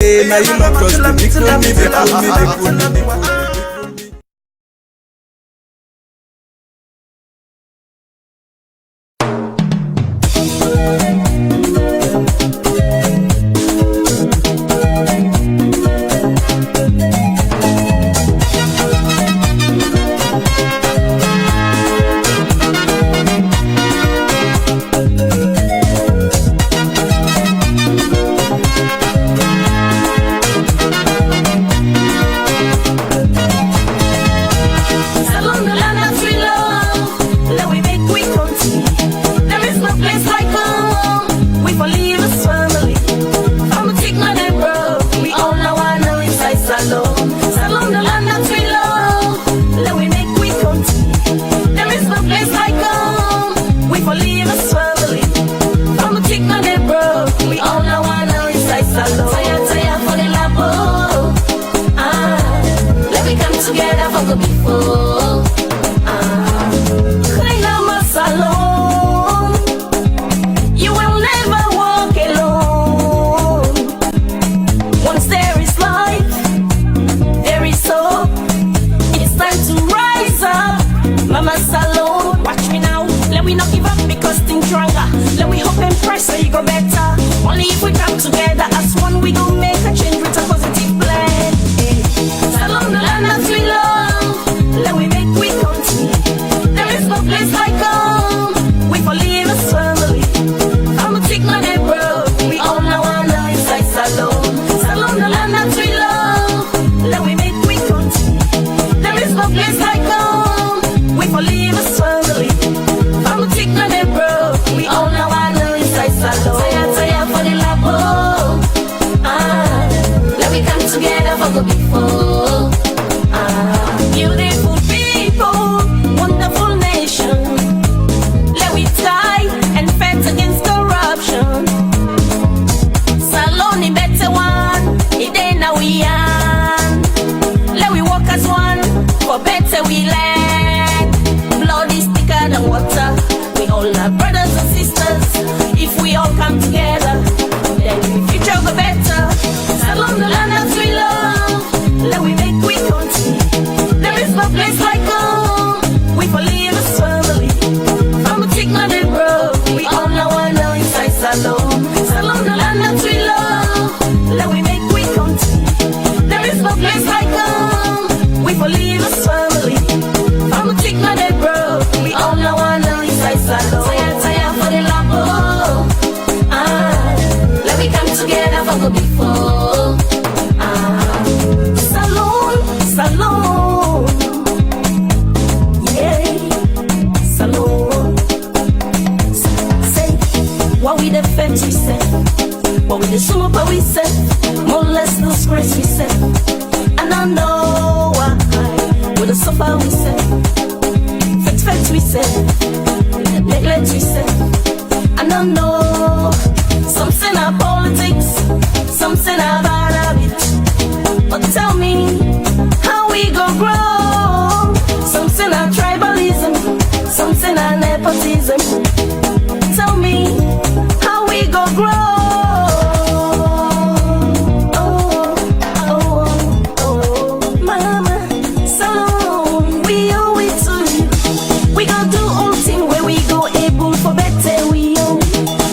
Now you not trust me, they pull me.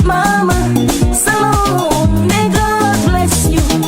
Mama, salon, may God bless you.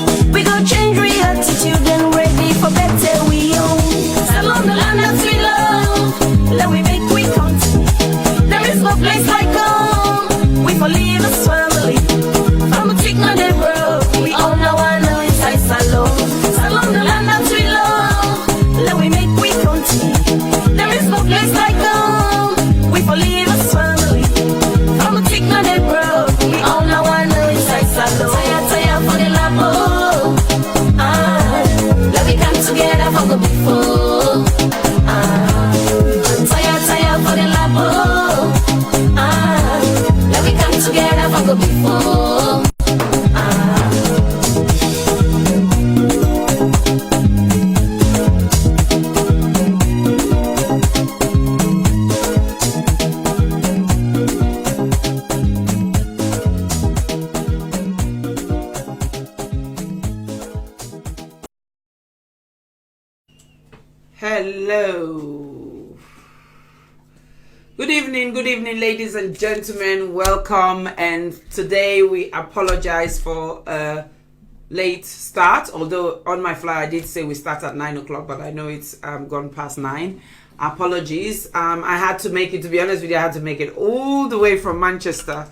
Hello. Good evening, ladies and gentlemen. Welcome. And today we apologize for a late start. Although on my flyer I did say we start at 9 o'clock, but I know it's gone past 9. Apologies. I had to make it, to be honest with you, I had to make it all the way from Manchester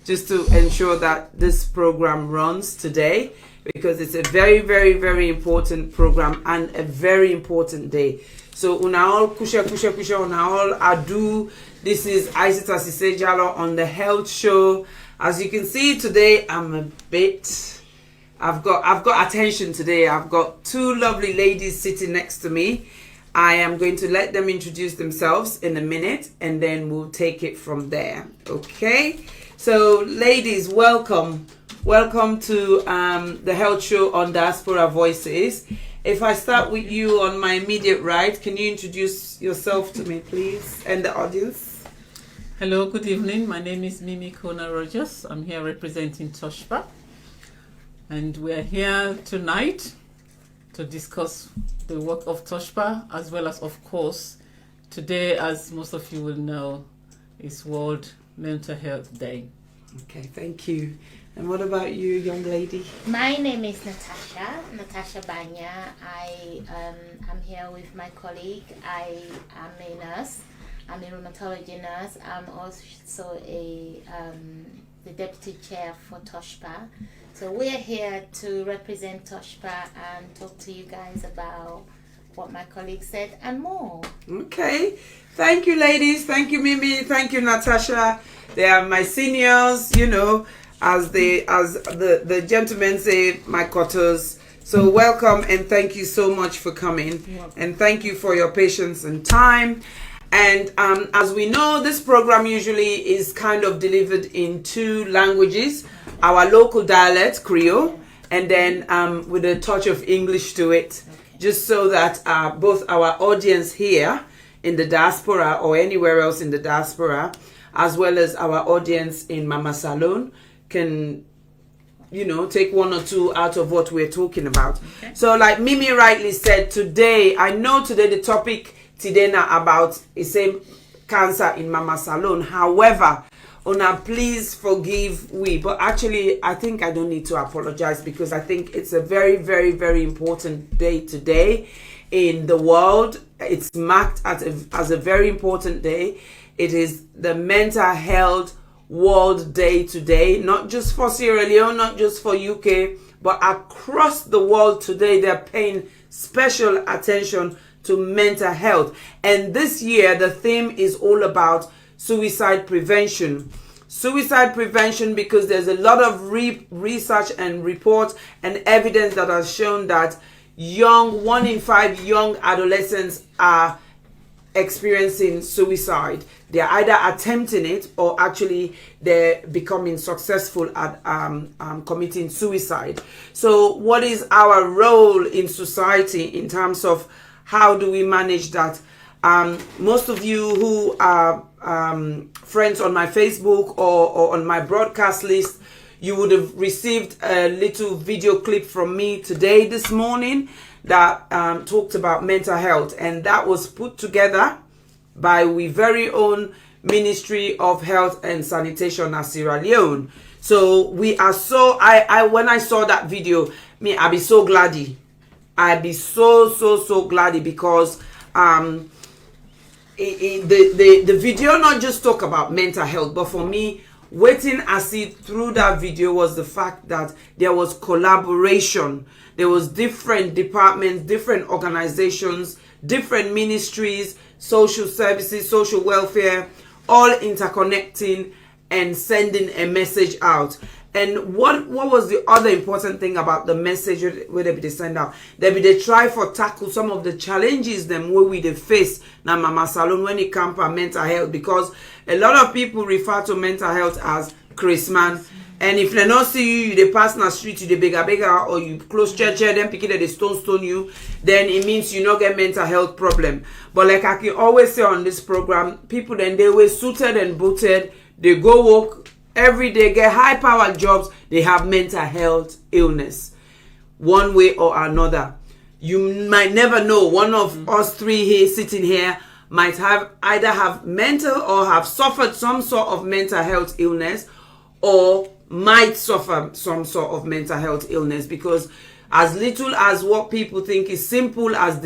just to ensure that this program runs today, because it's a very, very, very important program and a very important day. So una all kusha una all adu. This is Isatta Sisay-Jalloh on the health show. As you can see today, I've got attention today. I've got two lovely ladies sitting next to me. I am going to let them introduce themselves in a minute, and then we'll take it from there. Okay? So, ladies, welcome. Welcome to the health show on Diaspora Voices. If I start with you on my immediate right, can you introduce yourself to me, please, and the audience? Hello, good evening. My name is Kona Rogers. I'm here representing TOSHPA. And we're here tonight to discuss the work of TOSHPA, as well as, of course, today, as most of you will know, is World Mental Health Day. Okay, thank you. And what about you, young lady? My name is Natasaha Banya. I'm here with my colleague. I am a nurse. I'm a rheumatology nurse. I'm also the deputy chair for TOSHPA. So we're here to represent TOSHPA and talk to you guys about what my colleague said and more. Okay. Thank you, ladies. Thank you, Mimi. Thank you, Natasha. They are my seniors, you know, as the gentlemen say, my cutters. So welcome and thank you so much for coming. And thank you for your patience and time. And as we know, this program usually is kind of delivered in two languages: our local dialect, Creole, and then with a touch of English to it, just so that both our audience here in the diaspora or anywhere else in the diaspora, as well as our audience in Mama Salon, can, you know, take one or two out of what we're talking about. Okay. So like Mimi rightly said, today, I know today the topic today now about is same cancer in Mama Salon. However, Ona, please forgive we. But actually, I think I don't need to apologize, because I think it's a very, very, very important day today in the world. It's marked as a very important day. It is the Mental Health World Day today, not just for Sierra Leone, not just for UK, but across the world today. They're paying special attention to mental health. And this year, the theme is all about suicide prevention. Suicide prevention, because there's a lot of research and reports and evidence that has shown that 1 in 5 young adolescents are experiencing suicide. They're either attempting it or actually they're becoming successful at committing suicide. So what is our role in society in terms of how do we manage that? Most of you who are friends on my Facebook or on my broadcast list, you would have received a little video clip from me this morning that talked about mental health, and that was put together by we very own Ministry of Health and Sanitation at Sierra Leone. So we are so I when I saw that video, I be so glad. I be so glad, because the video not just talk about mental health, but for me, waiting I see through that video was the fact that there was collaboration. There was different departments, different organizations, different ministries, social services, social welfare, all interconnecting and sending a message out. And what was the other important thing about the message where they send out? They try for tackle some of the challenges them where we face now Mama Salon when it comes to mental health, because a lot of people refer to mental health as Christmas. And if they not see you, they pass on the street, you they beggar, or you close church, then pick it, they stone you, then it means you not get mental health problem. But like I can always say on this program, people then they were suited and booted, they go work every day, get high powered jobs, they have mental health illness, one way or another. You might never know. One of us three here sitting here might either have mental or have suffered some sort of mental health illness, or might suffer some sort of mental health illness, because as little as what people think is simple as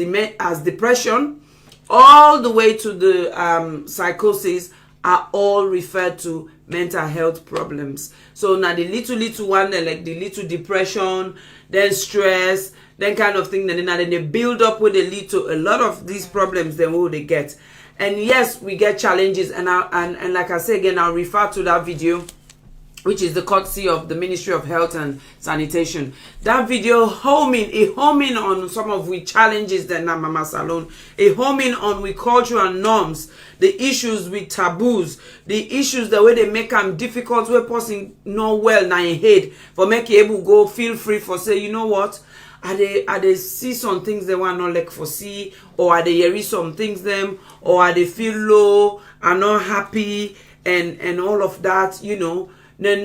depression, all the way to the psychosis, are all referred to mental health problems. So now the little one, like the little depression, then stress, then kind of thing, then they build up with a lot of these problems, then what they get. And yes, we get challenges, and like I say again, I'll refer to that video, which is the courtesy of the Ministry of Health and Sanitation. That video homing on some of the challenges that na Mama Salon, a homing on with cultural norms, the issues with taboos, the issues the way they make them difficult, where person know well na in head for make you able go feel free for say, you know what, are they see some things they want not like for see, or are they hear some things them, or are they feel low, are not happy, and all of that, you know. They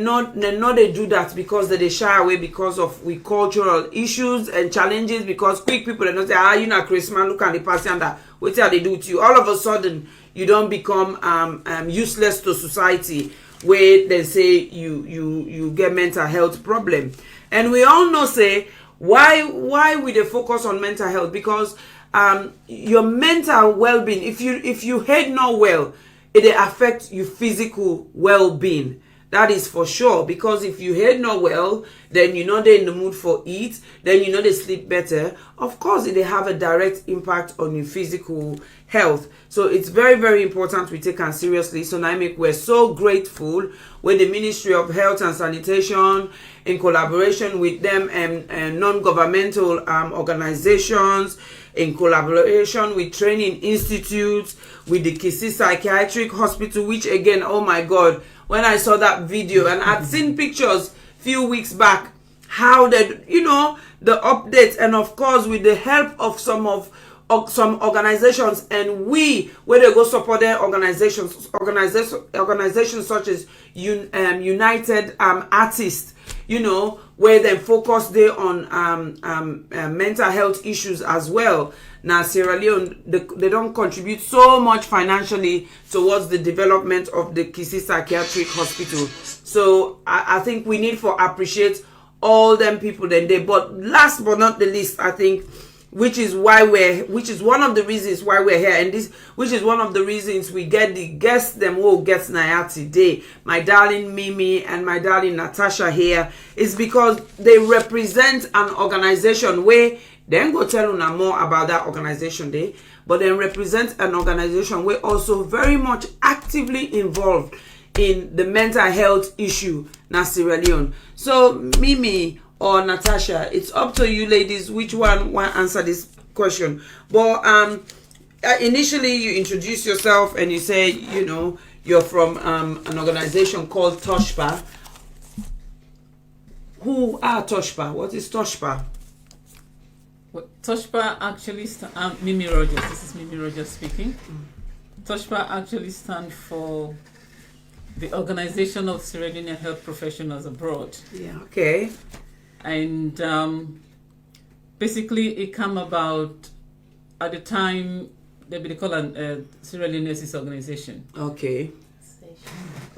do that because they shy away because of we cultural issues and challenges, because quick people they don't say, you know, Christmas, look at the person that what they do to you. All of a sudden you don't become useless to society, where they say you get mental health problem. And we all know say why we they focus on mental health, because your mental well-being, if you head not well, it affects your physical well-being. That is for sure, because if you head not well, then you know they're in the mood for eat, then you know they sleep better. Of course, they have a direct impact on your physical health. So it's very, very important we take them seriously. So now we're so grateful with the Ministry of Health and Sanitation, in collaboration with them and non-governmental organizations, in collaboration with training institutes, with the Kisi Psychiatric Hospital, which again, oh my God, when I saw that video, and I'd seen pictures few weeks back, how that, you know, the updates, and of course with the help of some organizations, and where they go support their organizations such as United Artists, you know, where they focus there on mental health issues as well. Now Sierra Leone, they don't contribute so much financially towards the development of the Kisi Psychiatric Hospital. So I think we need to appreciate all them people then there. But last but not the least, I think, which is one of the reasons why we're here, and which is one of the reasons we get the guests them who gets Naya today, my darling Mimi and my darling Natasha here, is because they represent an organization where then go tell you more about that organization there, but then represent an organization where also very much actively involved in the mental health issue na Sierra Leone. So Mimi or Natasha, it's up to you ladies which one want answer this question. But initially you introduce yourself and you say, you know, you're from an organization called TOSHPA. Who are TOSHPA? What is TOSHPA? Well, TOSHPA actually Mimi Rogers. This is Mimi Rogers speaking. TOSHPA actually stands for the Organization of Sierra Leonean Health Professionals Abroad. Yeah, okay. And basically it came about at the time they call a Sierra Leone's organization. Okay.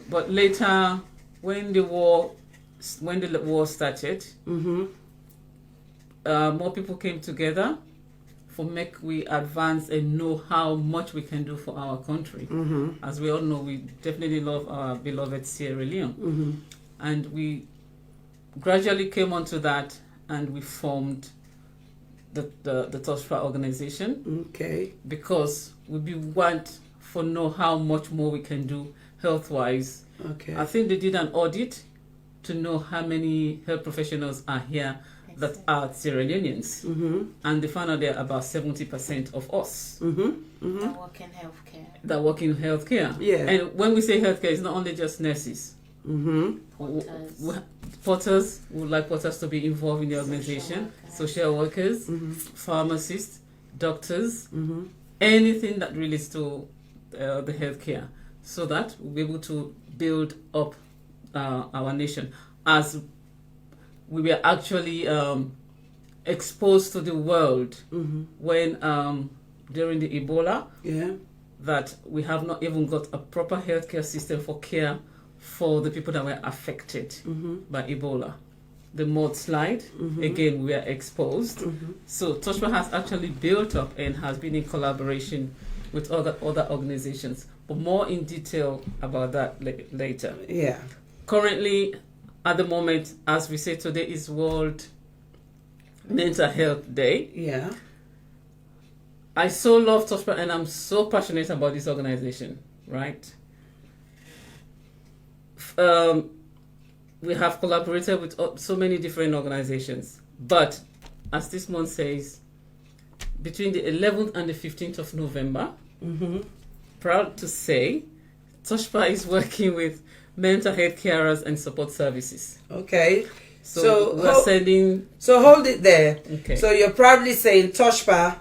But later, when the war started, more people came together for make we advance and know how much we can do for our country. As we all know, we definitely love our beloved Sierra Leone. And we gradually came onto that, and we formed the TOSHPA organization. Okay. Because we want to know how much more we can do health-wise. Okay. I think they did an audit to know how many health professionals are here that are Sierra Leoneans. And they found out there are about 70% of us that work in healthcare. that work in healthcare. Yeah. And when we say healthcare, it's not only just nurses. Porters, we would like porters to be involved in the organization, social workers, pharmacists, doctors, anything that relates to the healthcare, so that we'll be able to build up our nation. As we were actually exposed to the world when during the Ebola, that we have not even got a proper healthcare system for care for the people that were affected by Ebola. The mudslide, again, we are exposed. So TOSHPA has actually built up and has been in collaboration with other organizations. But more in detail about that later. Yeah. Currently, at the moment, as we say, today is World Mental Health Day. Yeah. I so love TOSHPA and I'm so passionate about this organization, right? We have collaborated with so many different organizations. But, as this month says, between the 11th and the 15th of November, proud to say, TOSHPA is working with mental health carers and support services. Okay. So we're sending... So hold it there. Okay. So you're proudly saying TOSHPA,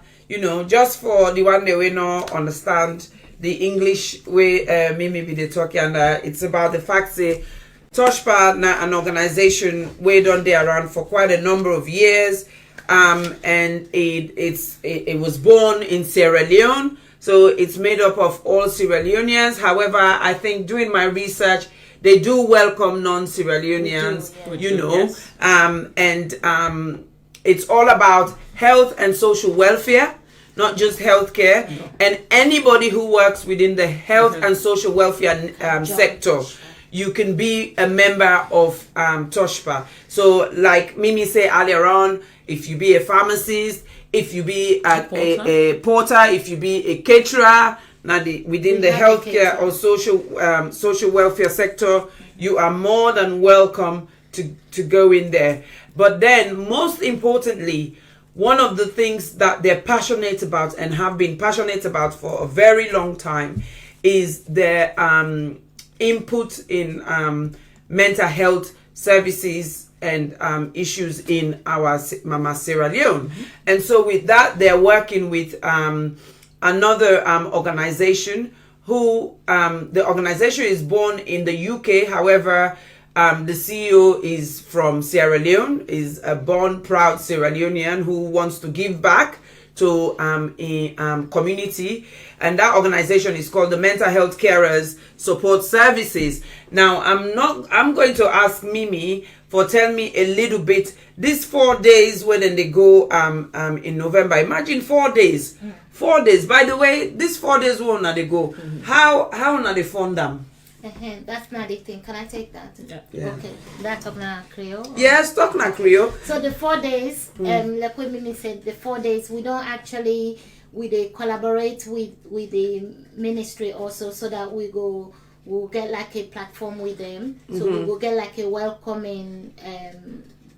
just for the one that we not understand the English way Mimi be the talking, and it's about the fact that TOSHPA, an organization we done there around for quite a number of years, and it was born in Sierra Leone. So it's made up of all Sierra Leoneans. However, I think doing my research, they do welcome non-Sierra Leoneans, Yes. And it's all about health and social welfare, not just healthcare. And anybody who works within the health and social welfare sector, you can be a member of TOSHPA. So like Mimi said earlier on, if you be a pharmacist, if you be a porter, if you be a caterer, within the healthcare or social welfare sector, you are more than welcome to go in there. But then, most importantly, one of the things that they're passionate about and have been passionate about for a very long time is their input in mental health services and issues in our Mama Sierra Leone. And so with that, they're working with another organization who, the organization is born in the UK. However, the CEO is from Sierra Leone, is a born proud Sierra Leonean who wants to give back to a community, and that organization is called the Mental Health Carers Support Services. Now, I'm going to ask Mimi for tell me a little bit. These 4 days when they go in November. Imagine 4 days. 4 days. By the way, these 4 days when they go, how na they fund them? That's not the thing. Can I take that? Yeah. Okay. That's talking Creole? Yes, talk na Creole. So the 4 days, like what Mimi said, the 4 days, we don't actually, we collaborate with the ministry also, so that we'll get like a platform with them. So we will get like a welcoming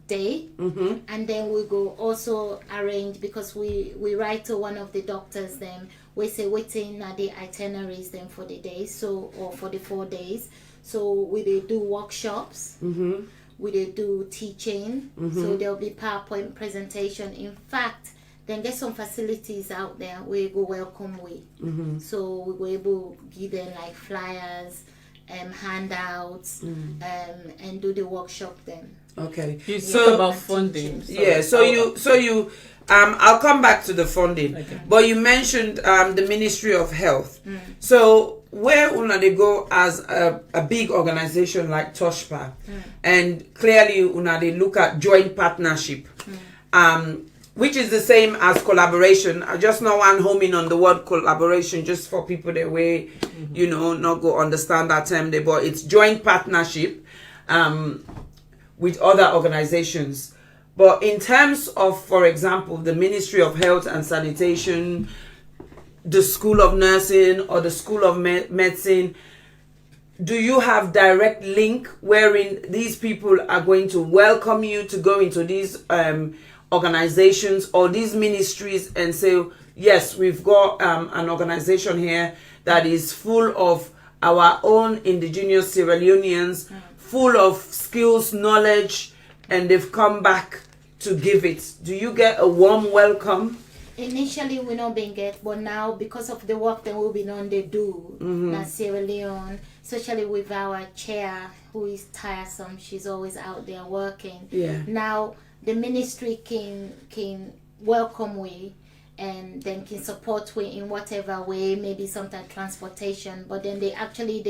day, and then we go also arrange, because we write to one of the doctors them, we say waiting at the itineraries them for the day, so or for the 4 days. So we do workshops, we do teaching, so there'll be PowerPoint presentation. In fact, then get some facilities out there we go welcome with. So we were able to give them like flyers, handouts, and do the workshop then. Okay. You talk about funding. Yeah. So you I'll come back to the funding. Okay. But you mentioned the Ministry of Health. So where una they go as a big organization like TOSHPA, and clearly una they look at joint partnership, which is the same as collaboration. I just not one homing on the word collaboration, just for people that way, not go understand that term there, but it's joint partnership with other organizations. But in terms of, for example, the Ministry of Health and Sanitation, the School of Nursing or the School of Medicine, do you have direct link wherein these people are going to welcome you to go into these organizations or these ministries and say, yes, we've got an organization here that is full of our own indigenous Sierra Leoneans, full of skills, knowledge, and they've come back to give it. Do you get a warm welcome? Initially, we not been get, but now because of the work that we've been on, they do. Now Sierra Leone, especially with our chair, who is tiresome, she's always out there working. Yeah. Now the ministry can welcome we, and then can support we in whatever way, maybe sometimes transportation, but then they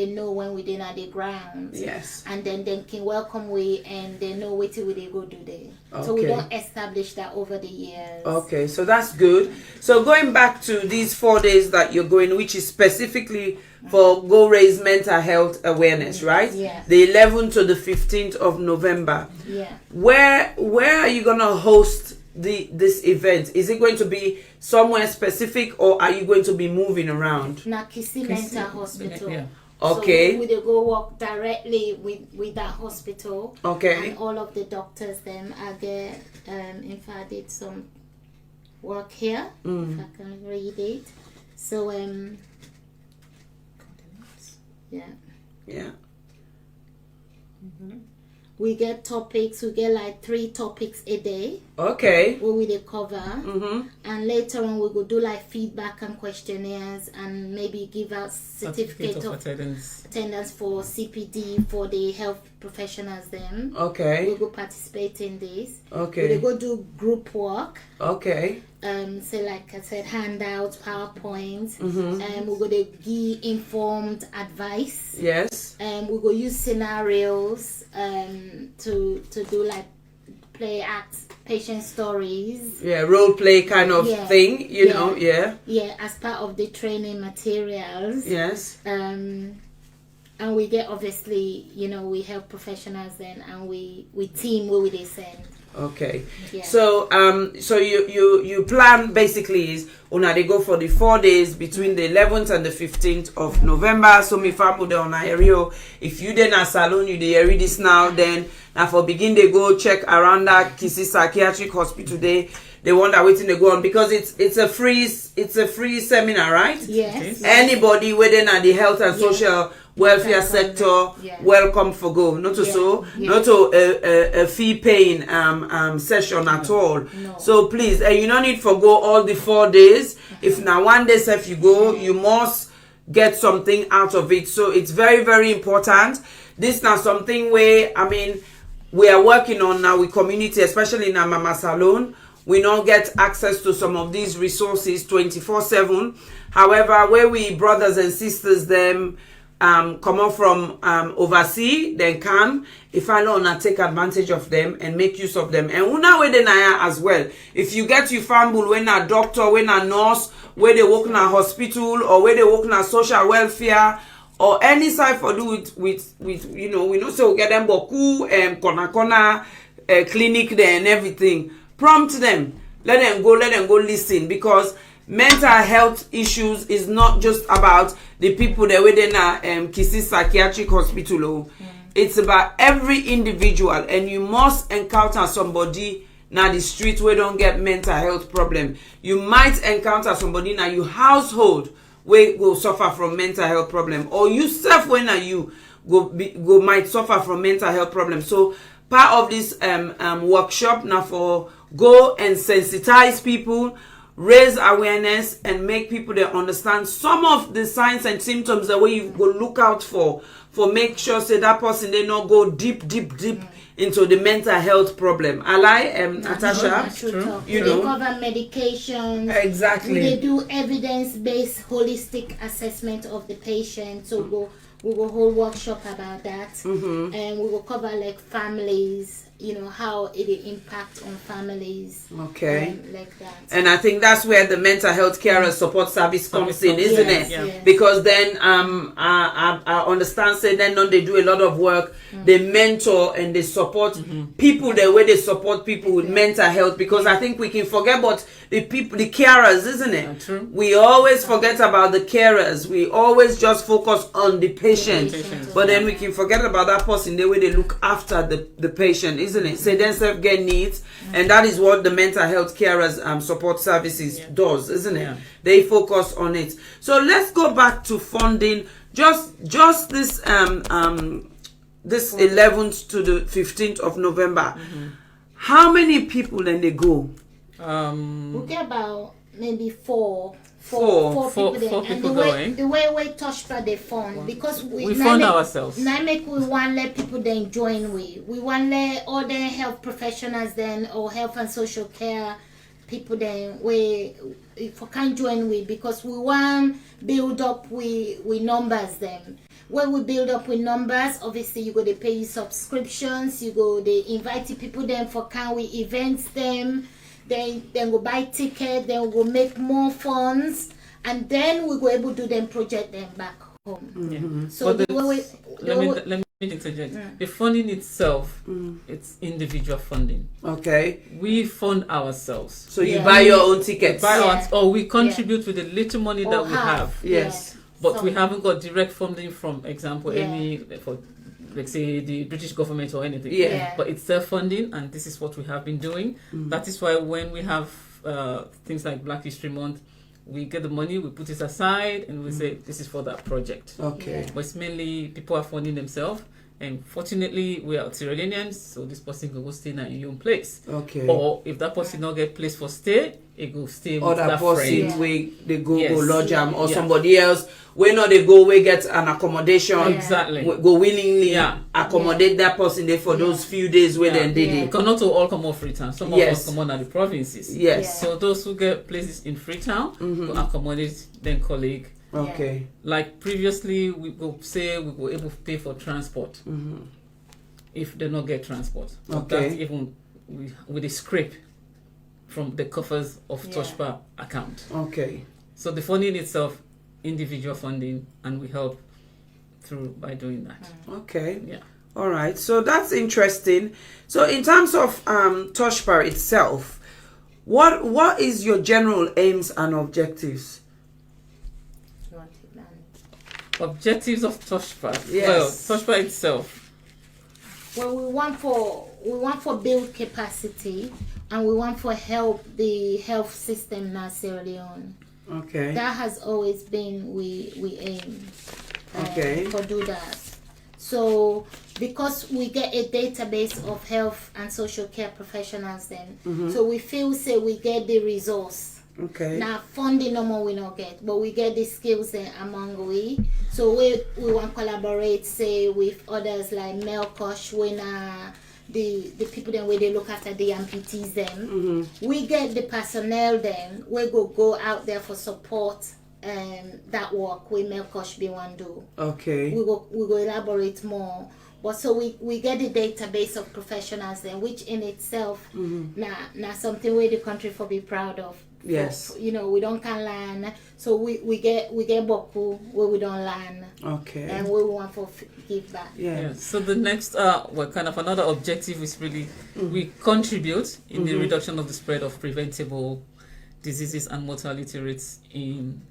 know when we did at the ground. Yes. And then they can welcome we, and they know what they go do there. Okay. So we don't establish that over the years. Okay, so that's good. So going back to these 4 days that you're going, which is specifically for Go Raise Mental Health Awareness, right? Yeah. The 11th to the 15th of November. Yeah. Where are you gonna host this event? Is it going to be somewhere specific, or are you going to be moving around? Nakisi Mental Hospital. Yeah. Okay. So we will go work directly with that hospital. Okay. And all of the doctors them are there. In fact, I did some work here. If I can read it. So Yeah. we get topics. We get like 3 topics a day. Okay. Where we cover, and later on we will do like feedback and questionnaires, and maybe give out certificate of attendance for CPD for the health professionals. Them Okay. we will participate in this. Okay. We go do group work. Okay. So like I said, handouts, PowerPoints. We go to give informed advice. Yes. We go use scenarios to do like play acts, patient stories. Yeah, role play kind of thing, you know. Yeah. Yeah, as part of the training materials. Yes. And we get, obviously, we help professionals then, and we team where they send. Okay. Yeah. So so you plan basically is they go for the 4 days between the 11th and the 15th of November. So me family on area. If you then a salon you dey read this now, then now for begin they go check around that Kisi Psychiatric Hospital today. They wonder waiting to go on, because it's a free seminar, right? Yes. Anybody within the health and social welfare sector welcome for go. Not to not to a fee paying session at all. No. So please, you don't need for go all the 4 days. If now 1 day if you go, you must get something out of it. So it's very, very important. This now something where we are working on now with community, especially in our Mama Salon. We don't get access to some of these resources 24/7. However, where we brothers and sisters them come up from overseas, then come. If I don't take advantage of them and make use of them. And una we then as well. If you get your family when a doctor, when a nurse, where they work in a hospital, or where they work in a social welfare, or any side for do with we know so we get them boku Kona clinic there and everything. Prompt them, let them go listen, because mental health issues is not just about the people that within Kisi Psychiatric Hospital. It's about every individual, and you must encounter somebody now the street where don't get mental health problem. You might encounter somebody now your household where go suffer from mental health problem, or you self when you go might suffer from mental health problem. So part of this workshop now for go and sensitize people, raise awareness, and make people that understand some of the signs and symptoms that way you go look out for make sure say that person they not go deep into the mental health problem. Natasha, you know, they cover medications. Exactly. They do evidence-based holistic assessment of the patient. So we will hold workshop about that, and we will cover like families. How it impact on families. Okay. Like that. And I think that's where the mental health care support service comes in, isn't it? Yes. Because then I understand say then they do a lot of work. They mentor and they support people the way they support people with mental health, because I think we can forget about the people, the carers, isn't it? True. We always forget about the carers. We always just focus on the patient. But then we can forget about that person the way they look after the patient, isn't it? Say then self get needs, and that is what the mental health carers support services does, isn't it? Yeah. They focus on it. So let's go back to funding. Just this this 11th to the 15th of November. How many people then they go? We get about maybe four Four people and going. the way TOSHPA they fund, because we fund ourselves. Now make we want let people then join we want let all the health professionals then or health and social care people then we for can join we, because we want build up we numbers then. When we build up with numbers, obviously you go to pay your subscriptions, you go they invite the people then for can we events them. Then go buy ticket, then we go make more funds, and then we go able to then project them back home. So let me interject. The funding itself, it's individual funding. Okay. We fund ourselves. So you buy your own tickets. Or we contribute with the little money that we have. Yes. But we haven't got direct funding from, example, any for, let's say, the British government or anything. But it's self-funding, and this is what we have been doing. That is why when we have things like Black History Month, we get the money, we put it aside, and we say, this is for that project. Okay. But it's mainly people are funding themselves. And fortunately, we are Sierra Leoneans, so this person can go stay in your own place. Okay. Or if that person not get place for stay, it go stay with that person friend. We they go lodge them, or somebody else. When not they go, we get an accommodation. Exactly. We go willingly accommodate that person there for those few days where they did it. Because not all come off Freetown. Some of us come on at the provinces. Yes. So those who get places in Freetown go accommodate then colleague. Okay. Like previously, we go say we were able to pay for transport if they not get transport. But that's even with a scrape from the coffers of TOSHPA account. Okay. So the funding itself, individual funding, and we help through by doing that. Okay. Yeah. All right. So that's interesting. So in terms of TOSHPA itself, what is your general aims and objectives? Objectives of TOSHPA. Yes. Well, TOSHPA itself. Well, we want for build capacity, and we want for help the health system in Sierra Leone. Okay. That has always been we aim. For do that. So because we get a database of health and social care professionals then, so we feel say we get the resource. Okay. Now funding no more we not get, but we get the skills then among we. So we want to collaborate say with others like Melkosh when the people then where they look after the amputees them. We get the personnel then we go out there for support that work we Melkosh be one do. Okay. We go elaborate more. But so we get the database of professionals then, which in itself now something where the country for be proud of. Yes. We don't can learn, so we get boku where we don't learn. Okay. And we want for give back. Yeah. So the next kind of another objective is really we contribute in the reduction of the spread of preventable diseases and mortality rates in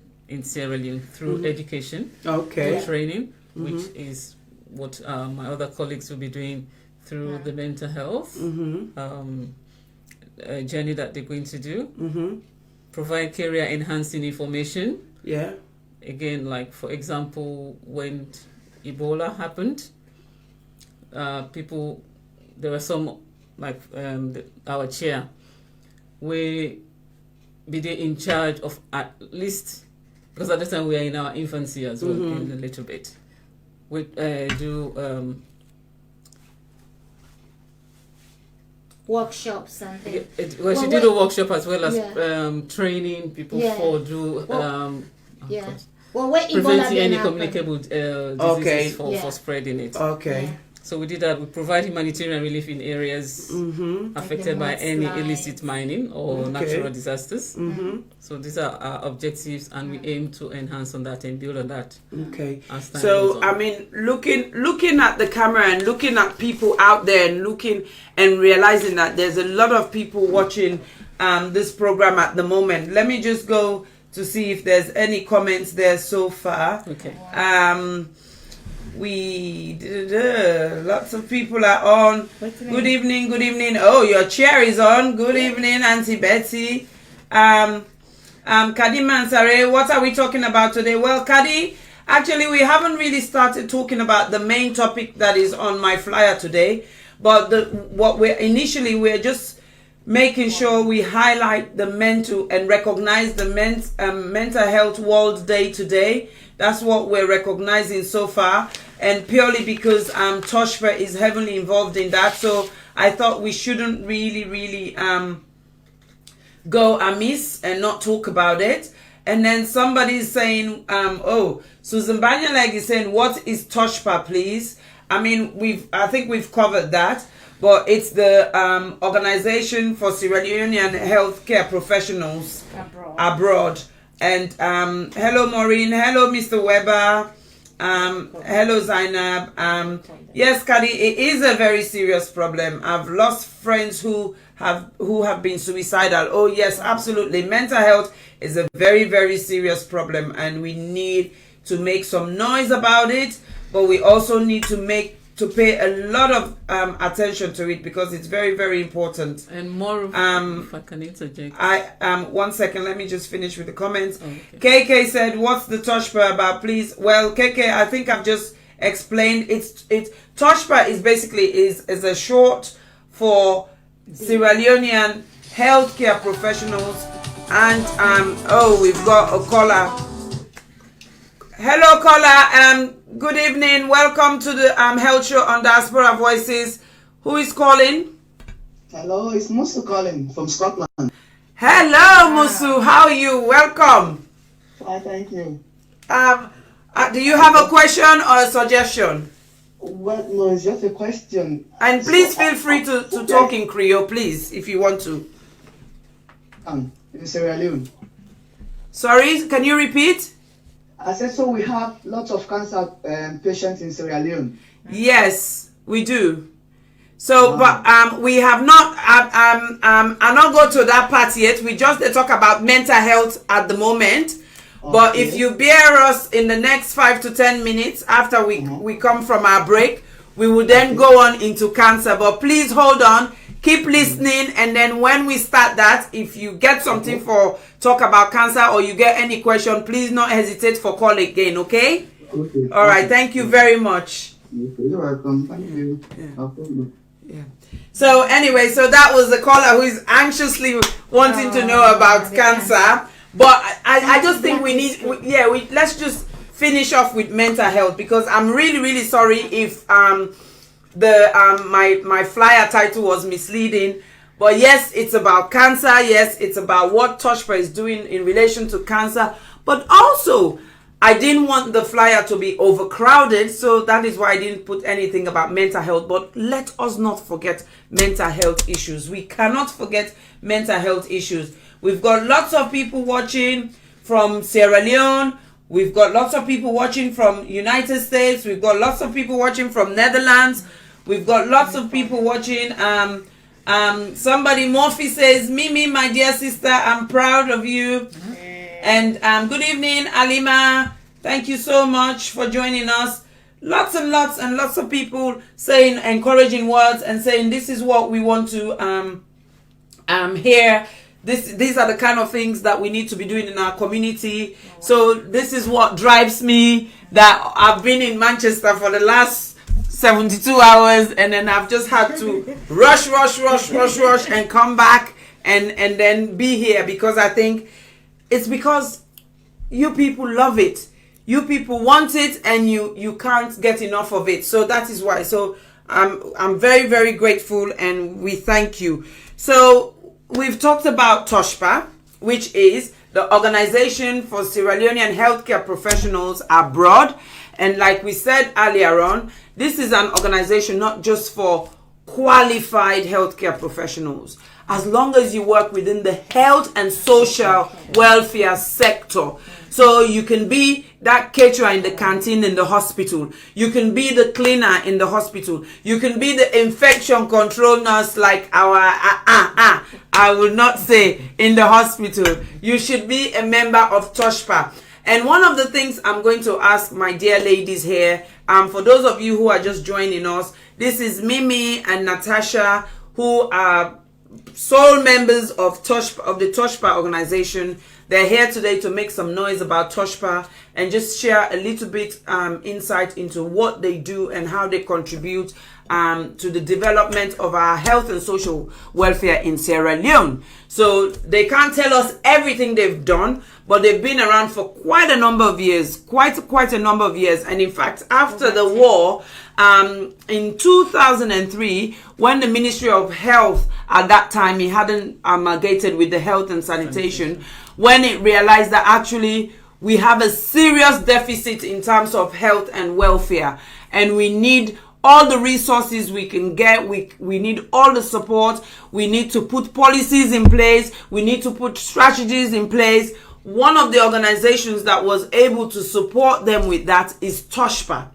Sierra Leone through education, through training, which is what my other colleagues will be doing through the mental health journey that they're going to do. Provide career enhancing information. Yeah. Again, like for example, when Ebola happened, there were some like our chair, we be there in charge of at least, because at the time we are in our infancy as well, in a little bit. We do workshops and things. She did a workshop as well as training people for preventing any communicable diseases for spreading it. Okay. So we did that. We provide humanitarian relief in areas affected by any illicit mining or natural disasters. So these are our objectives, and we aim to enhance on that and build on that. Okay. So I mean, looking at the camera and looking at people out there and looking and realizing that there's a lot of people watching this program at the moment. Let me just go to see if there's any comments there so far. Okay. Lots of people are on. Good evening. Oh, your chair is on. Good evening, Auntie Betty. Kadi Mansare, what are we talking about today? Well, Kadi, actually we haven't really started talking about the main topic that is on my flyer today, but we're just making sure we highlight the mental and recognize the mental health World Day today. That's what we're recognizing so far, and purely because TOSHPA is heavily involved in that. So I thought we shouldn't really go amiss and not talk about it. And then somebody is saying, oh, Susan Banya is saying, what is TOSHPA, please? I mean, I think we've covered that, but it's the Organization for Sierra Leonean Healthcare Professionals Abroad. And hello, Maureen. Hello, Mr. Weber. Hello, Zainab. Yes, Kadi, it is a very serious problem. I've lost friends who have been suicidal. Oh, yes, absolutely. Mental health is a very, very serious problem, and we need to make some noise about it, but we also need to pay a lot of attention to it, because it's very, very important. And more, if I can interject. 1 second, let me just finish with the comments. Okay. KK said, what's the TOSHPA about, please? Well, KK, I think I've just explained. It's TOSHPA is basically is a short for Sierra Leonean healthcare professionals. And oh, we've got a caller. Hello, caller. Good evening. Welcome to the health show on Diaspora Voices. Who is calling? Hello, it's Musu calling from Scotland. Hello, Musu. How are you? Welcome. Fine, thank you. Do you have a question or a suggestion? Well, no, it's just a question. And please feel free to talk in Creole, please, if you want to. In Sierra Leone. Sorry, can you repeat? I said, so we have lots of cancer patients in Sierra Leone. Yes, we do. So, but we have not. I'm not go to that part yet. We just talk about mental health at the moment. Okay. But if you bear us in the next 5 to 10 minutes after we come from our break, we will then go on into cancer. But please hold on, keep listening, and then when we start that, if you get something for talk about cancer or you get any question, please not hesitate for call again. Okay? Okay. All right. Thank you very much. You're welcome. Thank you. Yeah. So anyway, so that was the caller who is anxiously wanting to know about cancer. But I just think we need, let's just finish off with mental health, because I'm really sorry if my flyer title was misleading. But yes, it's about cancer. Yes, it's about what TOSHPA is doing in relation to cancer. But also, I didn't want the flyer to be overcrowded, so that is why I didn't put anything about mental health. But let us not forget mental health issues. We cannot forget mental health issues. We've got lots of people watching from Sierra Leone. We've got lots of people watching from United States. We've got lots of people watching from Netherlands. We've got lots of people watching. Somebody, Morphy says, Mimi, my dear sister, I'm proud of you. And good evening, Alima. Thank you so much for joining us. Lots and lots of people saying encouraging words and saying this is what we want to hear. These are the kind of things that we need to be doing in our community. So this is what drives me, that I've been in Manchester for the last 72 hours, and then I've just had to rush and come back and then be here, because I think it's because you people love it. You people want it, and you can't get enough of it. So that is why. So I'm very grateful, and we thank you. So we've talked about TOSHPA, which is the Organization for Sierra Leonean Healthcare Professionals Abroad. And like we said earlier on, this is an organization not just for qualified healthcare professionals. As long as you work within the health and social welfare sector. So you can be that caterer in the canteen in the hospital. You can be the cleaner in the hospital. You can be the infection control nurse, like our, I will not say, in the hospital. You should be a member of TOSHPA. And one of the things I'm going to ask my dear ladies here, for those of you who are just joining us, this is Mimi and Natasha, who are sole members of TOSHPA, of the TOSHPA organization. They're here today to make some noise about TOSHPA and just share a little bit insight into what they do and how they contribute to the development of our health and social welfare in Sierra Leone. So they can't tell us everything they've done, but they've been around for quite a number of years, quite a number of years. And in fact, after the war, in 2003, when the Ministry of Health at that time, it hadn't amalgamated with the Health and Sanitation, when it realized that actually we have a serious deficit in terms of health and welfare, and we need all the resources we can get. We need all the support. We need to put policies in place. We need to put strategies in place. One of the organizations that was able to support them with that is TOSHPA.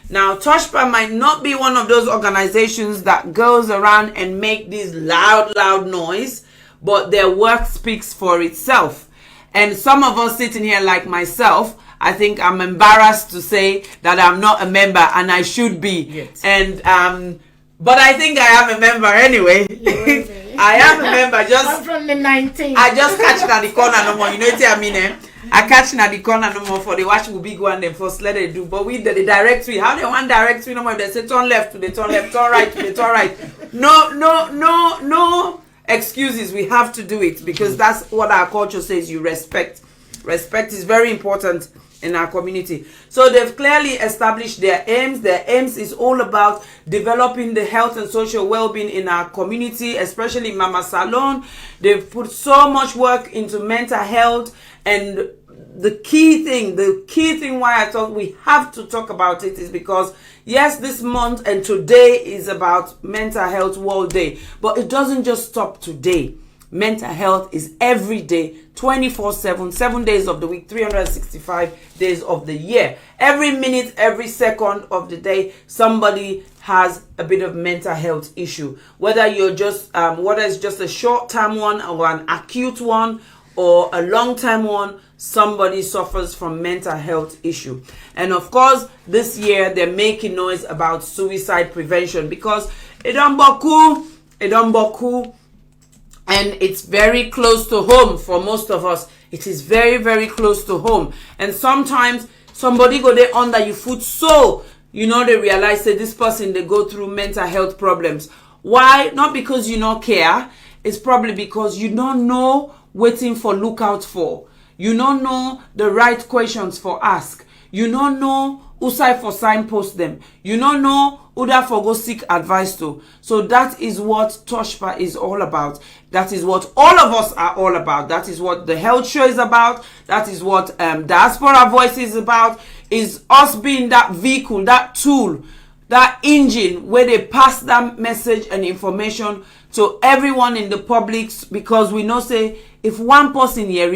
Now, TOSHPA might not be one of those organizations that goes around and make this loud noise, but their work speaks for itself. And some of us sitting here like myself, I think I'm embarrassed to say that I'm not a member, and I should be. Yes. And but I think I am a member anyway. I am a member. I'm from the 19th. I just catch na the corner no more. You know what I mean? I catch na the corner no more for the watch will big one. Them first let it do. But we the directory. How they want directory no more? They say turn left to the turn left, turn right to the turn right. No excuses. We have to do it because that's what our culture says. You respect. Respect is very important in our community. So they've clearly established their aims. Their aims is all about developing the health and social well-being in our community, especially Mama Salon. They've put so much work into mental health, and the key thing why I thought we have to talk about it is because yes, this month and today is about Mental Health World Day, but it doesn't just stop today. Mental health is every day, 24/7, 7 days of the week, 365 days of the year. Every minute, every second of the day, somebody has a bit of mental health issue. Whether you're just, whether it's just a short-term one or an acute one or a long-term one, somebody suffers from mental health issue. And of course, this year they're making noise about suicide prevention because it don't boku. And it's very close to home for most of us. It is very, very close to home. And sometimes somebody go there under your foot, so they realize that this person, they go through mental health problems. Why? Not because you don't care. It's probably because you don't know waiting for lookout for. You don't know the right questions for ask. You don't know who side for signpost them. You don't know who that for go seek advice to. So that is what TOSHPA is all about. That is what all of us are all about. That is what the health show is about. That is what Diaspora Voice is about. Is us being that vehicle, that tool, that engine where they pass that message and information to everyone in the public, because we know say if one person hear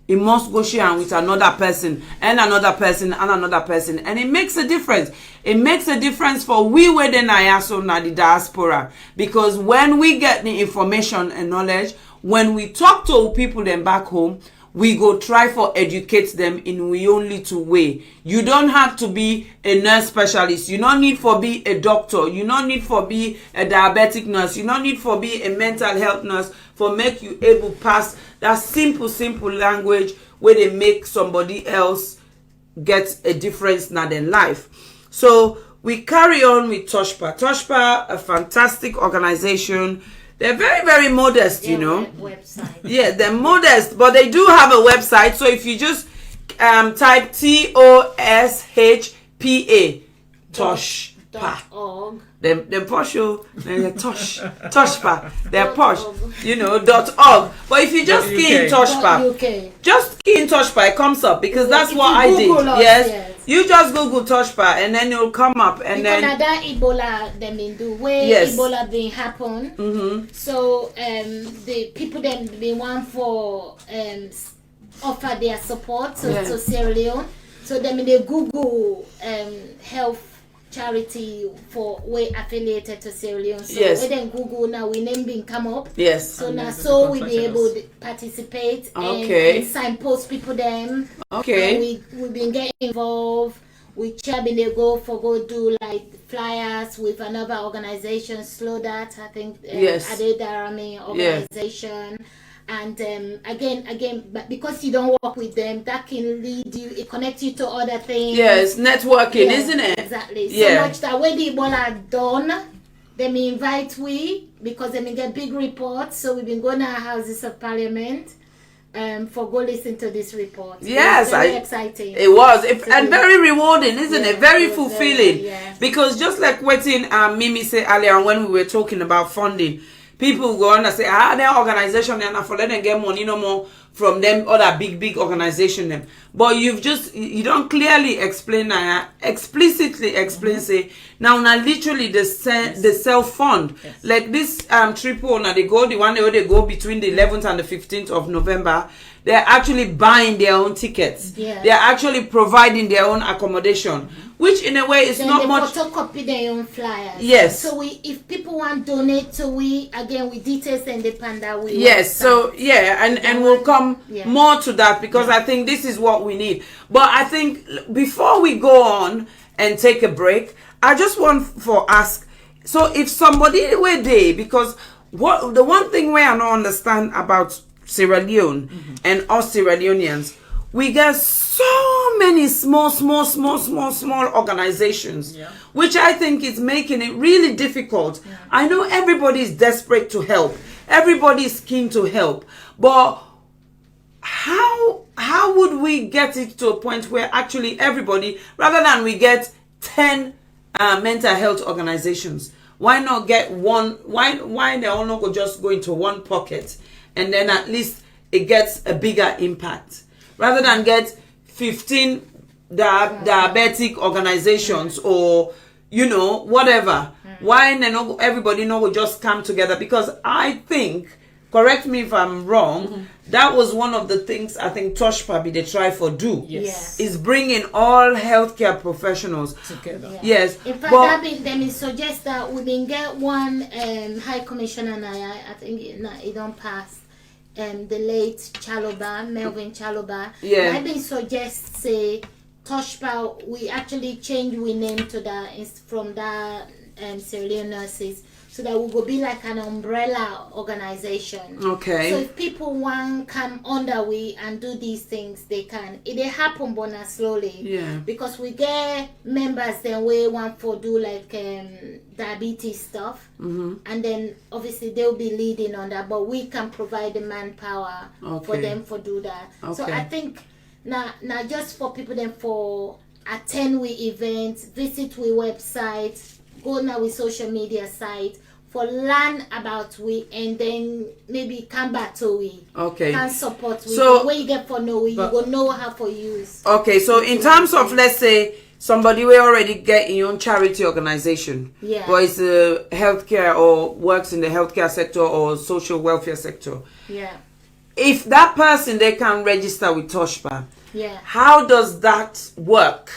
it must go share with another person and another person and another person, and it makes a difference. It makes a difference for we within Ayaso na the diaspora, because when we get the information and knowledge, when we talk to people then back home, we go try for educate them in we only two way. You don't have to be a nurse specialist. You don't need for be a doctor. You don't need for be a diabetic nurse. You don't need for be a mental health nurse for make you able pass that simple language where they make somebody else get a difference in their life. So we carry on with TOSHPA. TOSHPA, a fantastic organization. They're very, very modest, Website. Yeah, they're modest, but they do have a website. So if you just type TOSHPA, TOSHPA. They're posh, they're TOSHPA. They're posh, .org. But if you just key in TOSHPA, just key in TOSHPA, it comes up, because that's what I did. Yes. You just Google TOSHPA and then it'll come up, and then that Ebola them in the way Ebola been happen. So the people them been want for offer their support to Sierra Leone. So them in the Google health charity for we affiliated to Sierra Leone. So we then Google now we name being come up. Yes. So now so we be able to participate and signpost people them. Okay. And we been getting involved. We been they go do like flyers with another organization, Slow That, I think Ade Darami organization. And again, but because you don't work with them, that can lead you, it connects you to other things. Yes, networking, Yeah, isn't it? Exactly. Yeah. So much that when the ball are done, they may invite we, because they may get big reports. So we've been going to our Houses of Parliament for go listen to this report. Yes, it was very exciting. It was, So and very rewarding, isn't Yeah, it? Very it was fulfilling. yeah. Because just like what Mimi said earlier on when we were talking about funding, people go on and say, their organization, and for let them get money no more from them other big organization them. But you don't clearly explain, explicitly explain, say now literally the self fund. Yes. Like this triple now they go the one they go between the 11th and the 15th of November. They're actually buying their own tickets. Yeah. They're actually providing their own accommodation, which in a way is Then not they much. photocopy their own flyers. Yes. So if people want to donate to we details and the panda we. Yes, so yeah, and we'll come Yeah. more to that because I think this is what we need. But I think before we go on and take a break, I just want for ask. So if somebody were there, because the one thing where I don't understand about Sierra Leone and us Sierra Leoneans, we get so many small organizations, which I think is making it really difficult. I know everybody is desperate to help. Everybody is keen to help. But how would we get it to a point where actually everybody, rather than we get 10 mental health organizations, why not get one? Why they all not go just go into one pocket, and then at least it gets a bigger impact, rather than get 15 diabetic organizations or whatever. Why not everybody not will just come together? Because I think, correct me if I'm wrong, that was one of the things I think TOSHPA they try for do. Yes. Is bringing all healthcare professionals Together. Yeah. Yes. In fact, but- that been, they suggest that we been get one High Commissioner and I think it don't pass. The late Chaloba, Melvin Chaloba. Yeah. I've been suggest say TOSHPA we actually change we name to that from that Sierra Leone nurses, so that we will be like an umbrella organization. Okay. So if people want come under we and do these things, they can. It they happen but not slowly. Yeah. Because we get members then we want for do like diabetes stuff, and then obviously they'll be leading on that, but we can provide the manpower for Okay. them for do that. So Okay. I think now just for people then for attend we events, visit we website, go now with social media site for learn about we, and then maybe come back to we. Okay. Can support we. So- The way you get for know we, you will know how for use. Okay, so in terms of, let's say, somebody will already get in your own charity organization, Yeah. or is healthcare or works in the healthcare sector or social welfare sector. Yeah. If that person, they can register with TOSHPA, Yeah. how does that work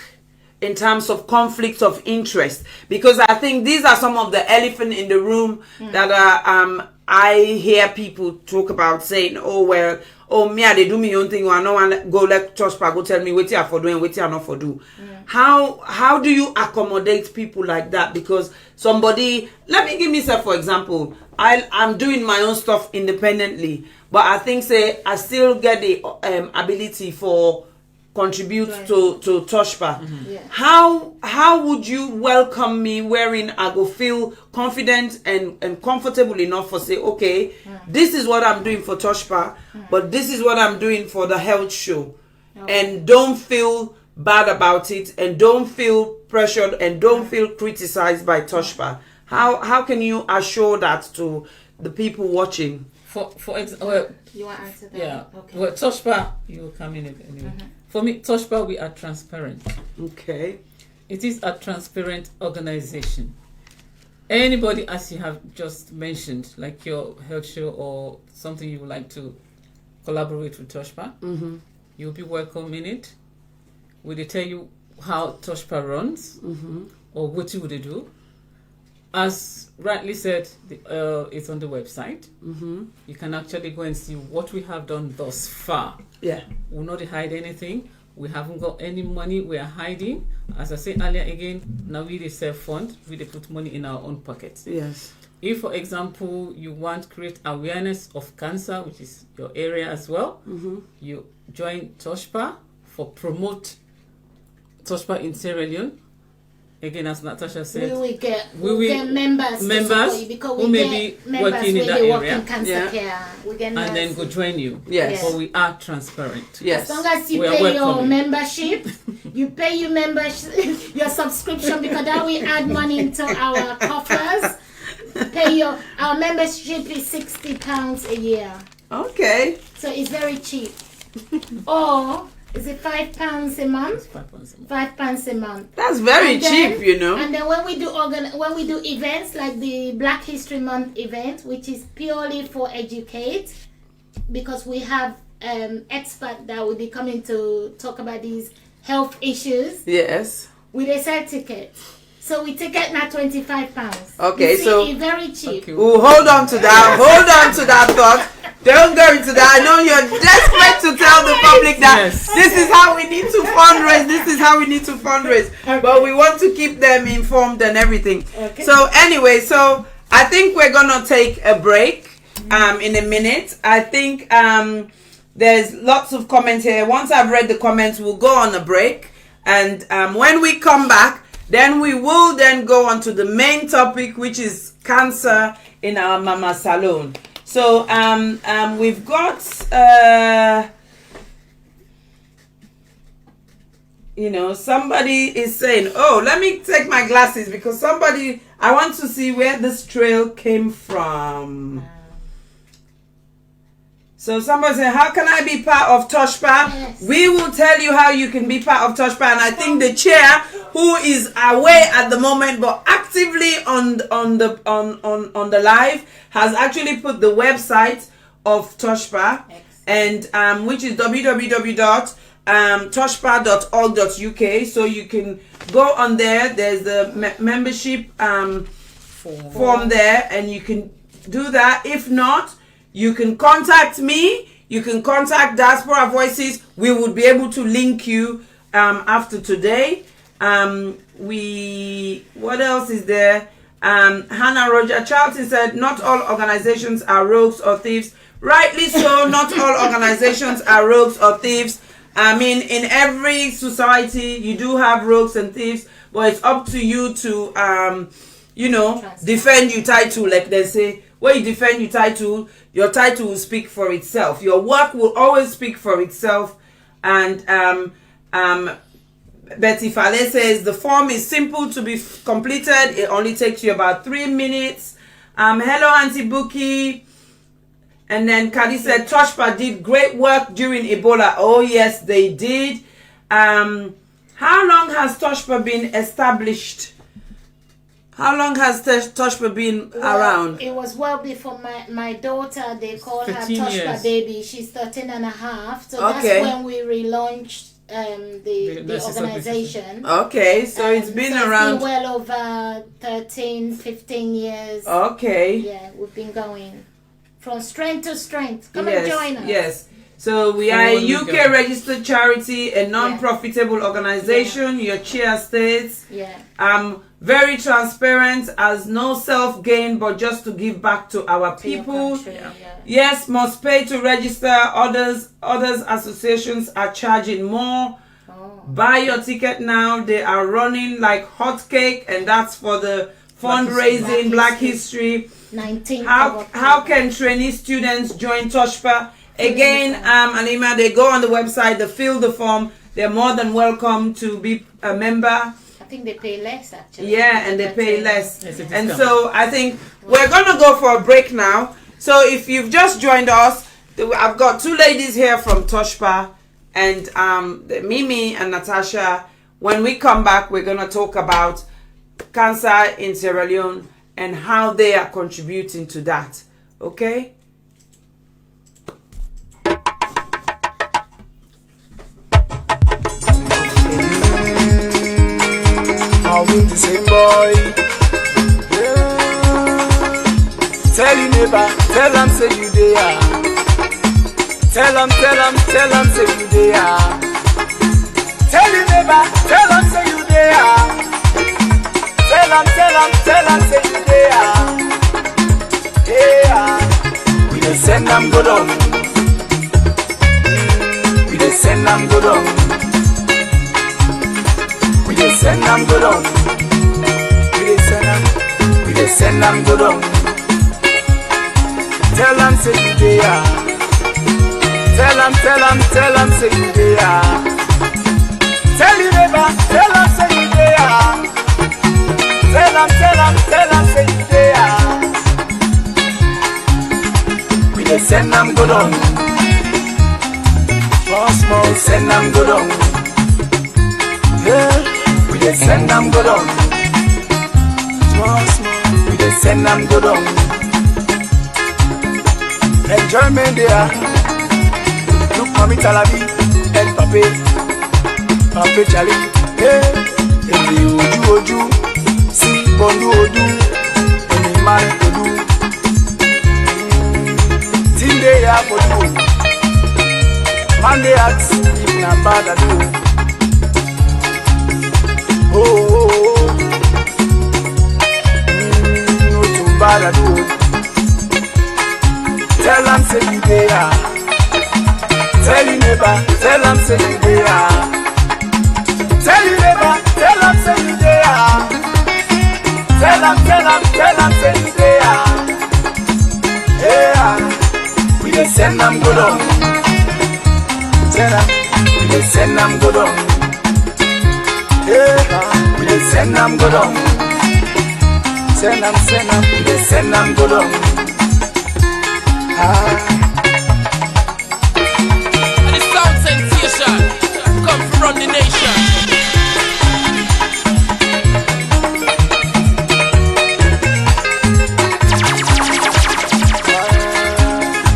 in terms of conflicts of interest? Because I think these are some of the elephant in the room that I hear people talk about, saying, me they do me own thing, I no one go let TOSHPA go tell me what you are for doing, what you are not for do. How do you accommodate people like that? Because somebody, let me give myself for example, I'm doing my own stuff independently, but I think say I still get the ability for contribute to TOSHPA. Yeah. How would you welcome me wherein I go feel confident and comfortable enough for say, okay, this is what I'm doing for TOSHPA, but this is what I'm doing for the health show. And don't feel bad about it, and don't feel pressured, and don't feel criticized by TOSHPA. How can you assure that to the people watching? For example, You want to answer that? yeah. Okay. Well, TOSHPA, you will come in anyway. For me, TOSHPA, we are transparent. Okay. It is a transparent organization. Anybody, as you have just mentioned, like your health show or something you would like to collaborate with TOSHPA, you'll be welcome in it. Will they tell you how TOSHPA runs or what you would do? As rightly said, it's on the website. You can actually go and see what we have done thus far. Yeah. We'll not hide anything. We haven't got any money. We are hiding. As I said earlier again, now we dey self-fund. We dey put money in our own pockets. Yes. If, for example, you want to create awareness of cancer, which is your area as well, you join TOSHPA for promote TOSHPA in Sierra Leone. Again, as Natasha said, we will get members because who may be working in that area, cancer care. We get and then go join you. Yes. But we are transparent. Yes. As long as you We are pay your welcoming. membership, you pay your membership, your subscription, because that we add money into our coffers. Our membership is £60 a year. Okay. So it's very cheap. Or is it £5 a month? £5 a month. That's very And then- cheap, you know. And then when we do events like the Black History Month event, which is purely for educate, because we have experts that will be coming to talk about these health issues. Yes. We dey sell tickets. So we ticket now £25. Okay, You see, so- it's very cheap. Okay. We'll hold on to that. Hold on to that thought. Don't go into that. I know you're desperate to tell the public that Yes. this is how we need to fundraise. This is how we need to fundraise. But we want to keep them informed and everything. Okay. So anyway, so I think we're gonna take a break in a minute. I think there's lots of comments here. Once I've read the comments, we'll go on a break. And when we come back, then we will then go on to the main topic, which is cancer in our Mama Salon. So we've got somebody is saying, oh, let me take my glasses because I want to see where this trail came from. So somebody said, how can I be part of TOSHPA? Yes. We will tell you how you can be part of TOSHPA. And I think the chair, who is away at the moment but actively on the live, has actually put the website of TOSHPA, and which is www.toshpa.org.uk. So you can go on there. There's the membership form there, and you can do that. If not, you can contact me. You can contact Diaspora Voices. We would be able to link you after today. What else is there? Hannah Roger Charlton said, not all organizations are rogues or thieves. Rightly so, not all organizations are rogues or thieves. I mean, in every society, you do have rogues and thieves, but it's up to you to, defend your title, like they say. When you defend your title will speak for itself. Your work will always speak for itself. And Betty Fale says the form is simple to be completed. It only takes you about 3 minutes. Hello, Auntie Buki. And then Kadi said TOSHPA did great work during Ebola. Oh yes, they did. How long has TOSHPA been established? How long has TOSHPA been around? It was well before my daughter. They call her 13 TOSHPA years. baby. She's 13 and a half. So Okay. that's when we relaunched the organization. Okay, so it's been So around. It's been well over 13, 15 years. Okay. Yeah, we've been going from strength to strength. Come and join us. Yes. So we are a Forward we UK go. registered charity, a non-profitable organization. Your chair states. Yeah. Very transparent, as no self-gain, but just to give back to our To your people. country, yeah. Yes, must pay to register. Others associations are charging more. Oh. Buy your ticket now. They are running like hotcake, and that's for the fundraising Black History. 19th How of how October. can trainee students join TOSHPA? Again, Anima, they go on the website, they fill the form. They're more than welcome to be a member. I think they pay less actually. Yeah, and they pay less. It's a And discount. so I think we're gonna go for a break now. So if you've just joined us, I've got two ladies here from TOSHPA, and Mimi and Natasha. When we come back, we're gonna talk about cancer in Sierra Leone and how they are contributing to that. Okay? Are we the same boy? Yeah. Tell you neighbor, tell them say you there. Tell them say you there. Tell your neighbor, tell them say you there. Tell them say you there. Yeah, we dey send them go down. We dey send them go down. We dey send them go down. We dey send them go down. Tell them say you there. Tell them say you there. Tell your neighbor, tell them say you there. Tell them say you there. We dey send them go down. Small, send them go down. Yeah, we dey send them go down. Small, we dey send them go down. Enjoyment there. Look, Mami Talabi and Pape Charlie. Hey, Ebi Oju, si Bondu Odu, Emi Man Odu. Tinde ya Odu. Monday acts, if na bad I do. Oh, no too bad I do. Tell them say you there. Tell your neighbor, tell them say you there. Tell your neighbor, tell them say you there. Tell them say you there. Yeah, we dey send them go down. We dey send them go down. Yeah, we dey send them go down. Send them, we dey send them go down. And the sound sensation come from run the nation.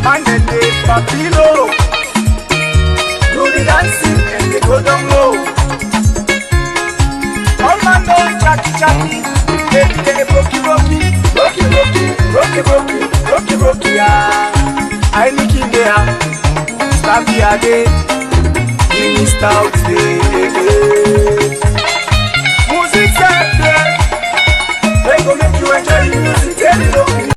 And then they papilo. Do the dancing and they go down low. All man know chatty. They rocky, yeah. I look in there, stabby again. Give me stout music Sunday. They gon' make you enjoy the music.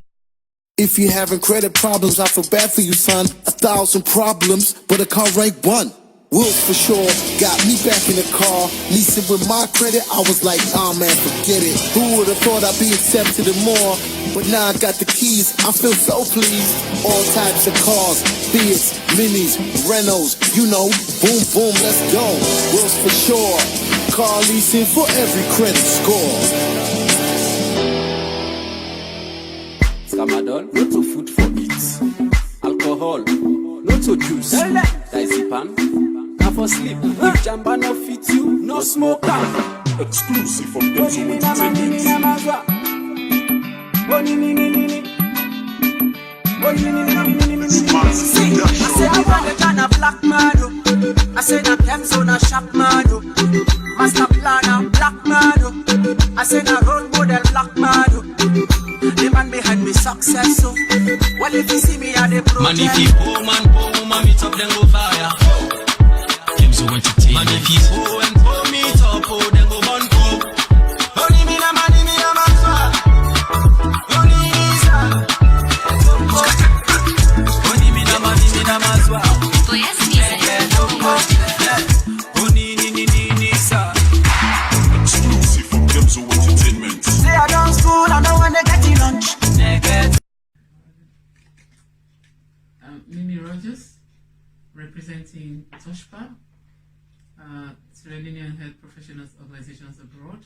If you having credit problems, I feel bad for you, son. 1,000 problems, but a car rank 1. Wolf for sure, got me back in the car. Leasing with my credit, I was like, man, forget it. Who would've thought I'd be accepted and more? But now I got the keys, I feel so pleased. All types of cars, Fiats, Minis, Renaults, you know, boom, boom, let's go. Wolf for sure, car leasing for every credit score. Scamadol, not to food for it. Alcohol, not to juice. Diazepam, not for sleep. If jamba no fit you, no smoke am. Exclusive from Benzo Entertainment. I said I want a kind of black man. I said I'm Benzo na shop man. Master planner black man. I said a role model black man. The man behind me success. So well if you see me at the project. Man if you poor man, meet up then go fire. Benzo Entertainment. Man if you poor and poor meet up, then go burn poor. Only me na mazwa. Only Isa. Only me na mazwa. Exclusive from Benzo Entertainment. Say I done school, I know when they get in lunch. Mimi Rogers, representing TOSHPA, Sierra Leonean Health Professionals Organizations Abroad.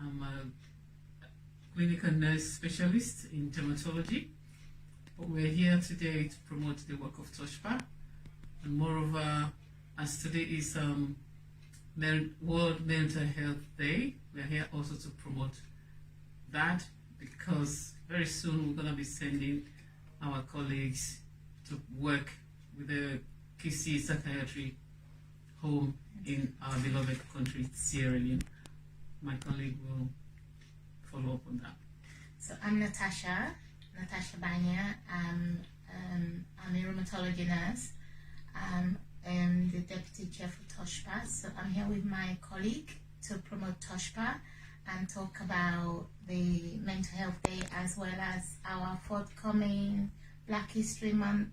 I'm a clinical nurse specialist in dermatology. But we're here today to promote the work of TOSHPA. And moreover, as today is World Mental Health Day, we're here also to promote that, because very soon we're going to be sending our colleagues to work with the KC Psychiatry home in our beloved country, Sierra Leone. My colleague will follow up on that. So I'm Natasaha Banya. I'm a rheumatology nurse. the Deputy Chair for TOSHPA. So I'm here with my colleague to promote TOSHPA and talk about the Mental Health Day as well as our forthcoming Black History Month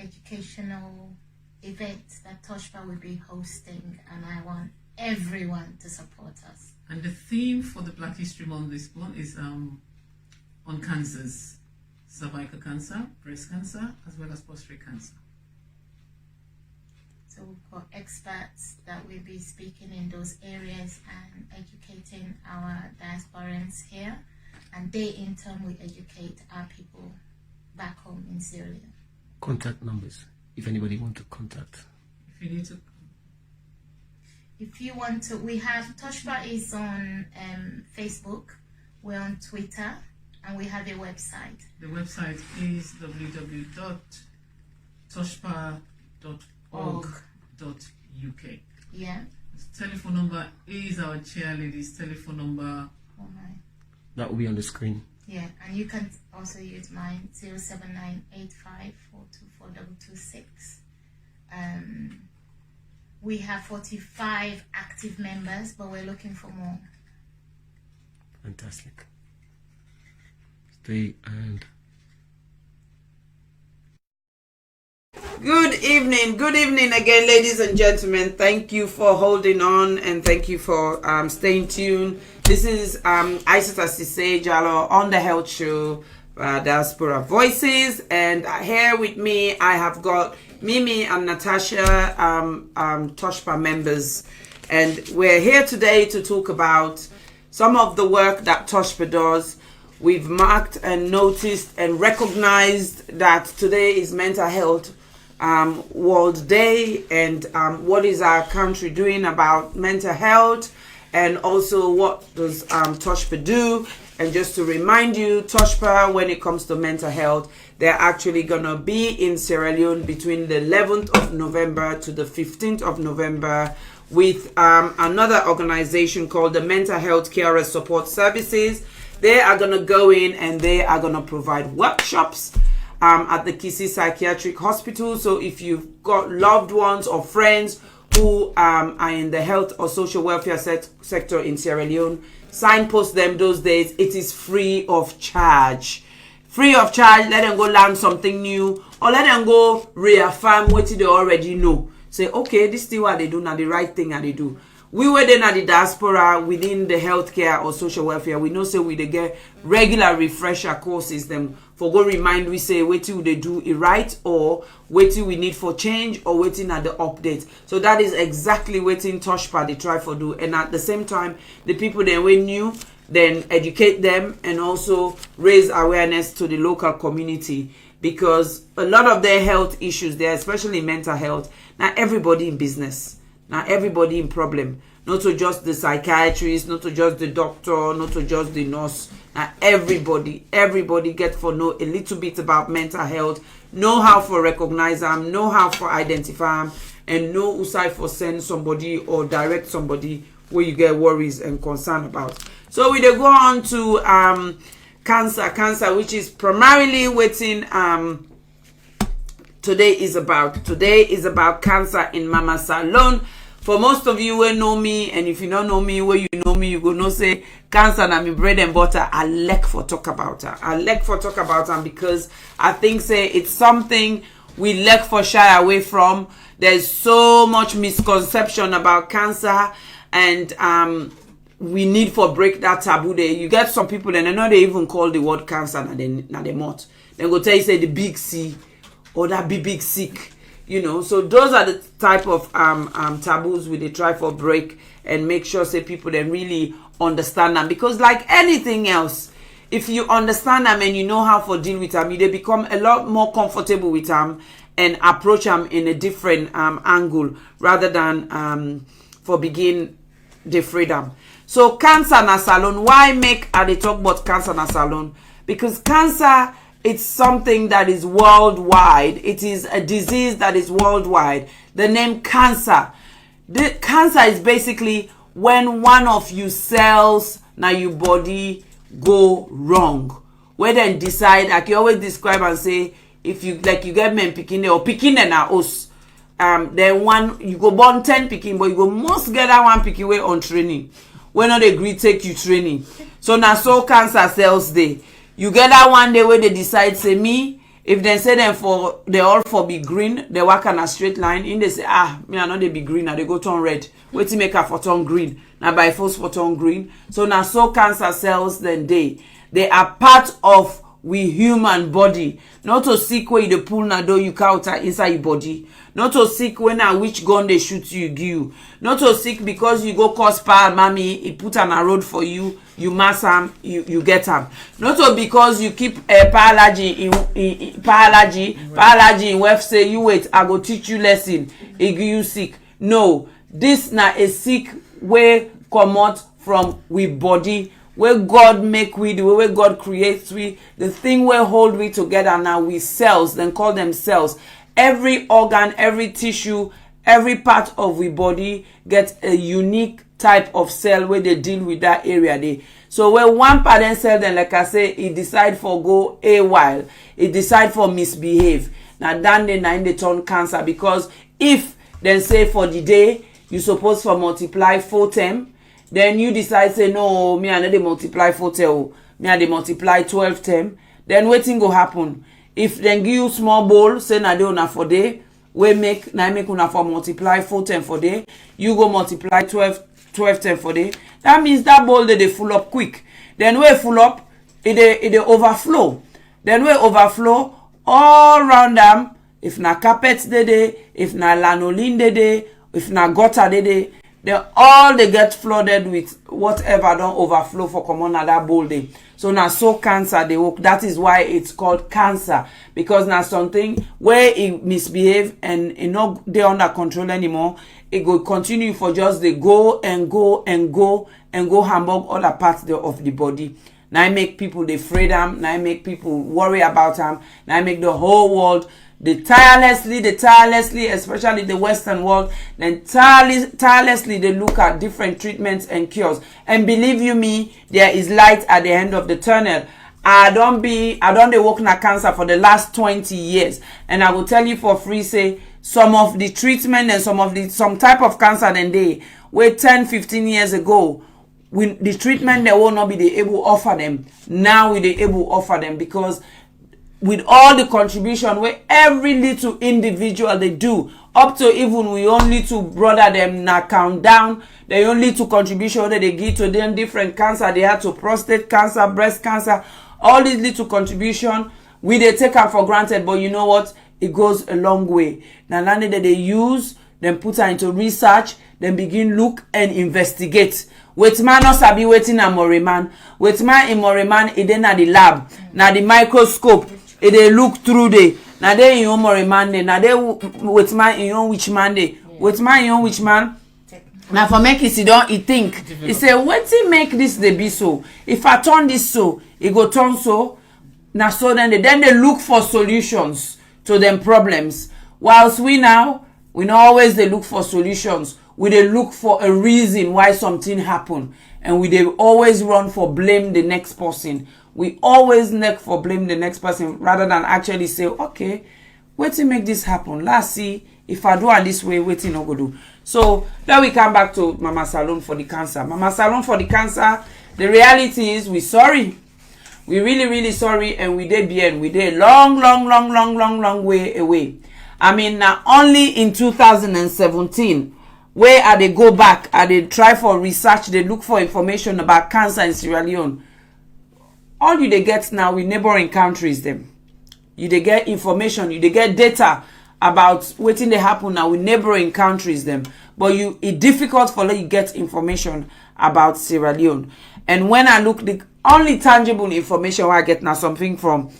educational event that TOSHPA will be hosting, and I want everyone to support us. And the theme for the Black History Month this month is on cancers, cervical cancer, breast cancer, as well as prostate cancer. So we've got experts that will be speaking in those areas and educating our diasporans here, and they in turn will educate our people back home in Sierra Leone. Contact numbers, if anybody wants to contact. If you want to, we have TOSHPA is on Facebook, we're on Twitter, and we have a website. The website is www.toshpa.org.uk. Yeah. The telephone number is our chairlady's telephone number. That will be on the screen. Yeah, and you can also use mine, 07985424226. We have 45 active members, but we're looking for more. Fantastic. Stay and Good evening again, ladies and gentlemen. Thank you for holding on and thank you for staying tuned. This is Isatta Sisay-Jalloh on the Health Show, Diaspora Voices, and here with me I have got Mimi and Natasha, TOSHPA members, and we're here today to talk about some of the work that TOSHPA does. We've marked and noticed and recognized that today is Mental Health World Day, and what is our country doing about mental health, and also what does TOSHPA do. And just to remind you, TOSHPA, when it comes to mental health, they're actually gonna be in Sierra Leone between the 11th of November to the 15th of November with another organization called the Mental Health Care Support Services. They are gonna go in and they are gonna provide workshops at the Kisi Psychiatric Hospital. So if you've got loved ones or friends who are in the health or social welfare sector in Sierra Leone, signpost them those days. It is free of charge. Free of charge. Let them go learn something new, or let them go reaffirm what they already know. Say, okay, this is what they do now, the right thing and they do. We were then at the diaspora within the healthcare or social welfare. We know say we they get regular refresher courses them for go remind we say waiting they do it right, or waiting we need for change, or waiting at the update. So that is exactly waiting TOSHPA they try for do. And at the same time, the people that we new, then educate them and also raise awareness to the local community, because a lot of their health issues there, especially mental health, now everybody in business. Now everybody in problem, not to just the psychiatrist, not to just the doctor, not to just the nurse. Now everybody get for know a little bit about mental health, know how for recognize them, know how for identify them, and know who side for send somebody or direct somebody where you get worries and concern about. So we go on to cancer, which is primarily waiting today is about cancer in Mama Salon. For most of you who know me, and if you don't know me, where you know me, you go know say cancer na me bread and butter. I like for talk about her. Because I think say it's something we like for shy away from. There's so much misconception about cancer, and we need for break that taboo there. You get some people and I know they even call the word cancer na they mouth. Then go tell you say the big C or that big sick. You know, so those are the type of taboos we they try for break and make sure say people then really understand them, because like anything else, if you understand them and you know how to deal with them, they become a lot more comfortable with them and approach them in a different angle rather than for begin the freedom. So cancer na salon. Why make they talk about cancer na salon? Because cancer, it's something that is worldwide. It is a disease that is worldwide. The name cancer. The cancer is basically when one of your cells na your body go wrong. Where then decide, like you always describe and say, if you like you get men picking or picking na us, then one you go born 10 picking, but you go most get that one picking way on training. When not agree take you training. So now so cancer cells day. You get that one day where they decide say me, if they say them for they all for be green, they work on a straight line. In they say, me I know they be green, now they go turn red. Wait to make a for turn green. Now by force for turn green. So now so cancer cells then they are part of we human body. Not to seek where you pull na do you counter inside your body. Not to seek when and which gun they shoot you give you. Not to seek because you go cause power, mommy, he put on a road for you, you mass him, you get him. Not to because you keep a paralogy in web say you wait, I go teach you lesson, it give you sick. No, this na a sick way come out from we body. Where God make we, the way God creates we, the thing where hold we together now, we cells, then call them cells. Every organ, every tissue, every part of we body gets a unique type of cell where they deal with that area there. So when one parent cell, then like I say, it decide for go a while, it decide for misbehave. Now then they turn cancer, because if then say for the day, you supposed for multiply 4 times, then you decide say no, me I know they multiply 4 times, me I they multiply 12 times, then waiting go happen. If then give you small bowl, say na dey una for day, we make una for multiply 4 times for day, you go multiply 12 times for day. That means that bowl they full up quick. Then we full up, it overflow. Then we overflow all round them. If na carpets day, if na lanolin day, if na gutter day, they all they get flooded with whatever don't overflow for common at that bowl day. So now so cancer they work. That is why it's called cancer, because now something where it misbehave and it not they under control anymore. It go continue for just they go and go and go and go hamburg all the parts of the body. Now I make people they afraid them. Now I make people worry about them. Now I make the whole world they tirelessly, especially the Western world, then tirelessly they look at different treatments and cures. And believe you me, there is light at the end of the tunnel. I don't work na cancer for the last 20 years. And I will tell you for free, say, some of the treatment and some type of cancer then they were 10, 15 years ago, with the treatment they will not be able to offer them. Now we they able to offer them, because with all the contribution where every little individual they do, up to even we only to brother them now count down, the only two contribution that they give to them different cancer, they had to prostate cancer, breast cancer, all these little contribution, we they take them for granted, but you know what? It goes a long way. Now that they use, then put her into research, then begin look and investigate. Wait man not sabi waiting a more man. Wait man in more man, it then at the lab, now the microscope. If they look through the now they in more man day, now they with man in own which man day, with man in own which man. Now for make it don't he think he say what he make this they be so. If I turn this so, it go turn so. Now so then they look for solutions to them problems. Whilst we not always they look for solutions. We they look for a reason why something happen, and we they always run for blame the next person. We always neck for blame the next person rather than actually say, okay, wait to make this happen. Let's see if I do it this way, wait to not go do. So then we come back to Mama Salon for the cancer. Mama Salon for the cancer. The reality is we sorry. We really sorry, and we did bien. We did long way away. I mean, now only in 2017, where are they go back, are they try for research, they look for information about cancer in Sierra Leone. All you they get now with neighboring countries them. You they get information, you they get data about what they happen now with neighboring countries them. But it's difficult for you get information about Sierra Leone. And when I look, the only tangible information I get now something from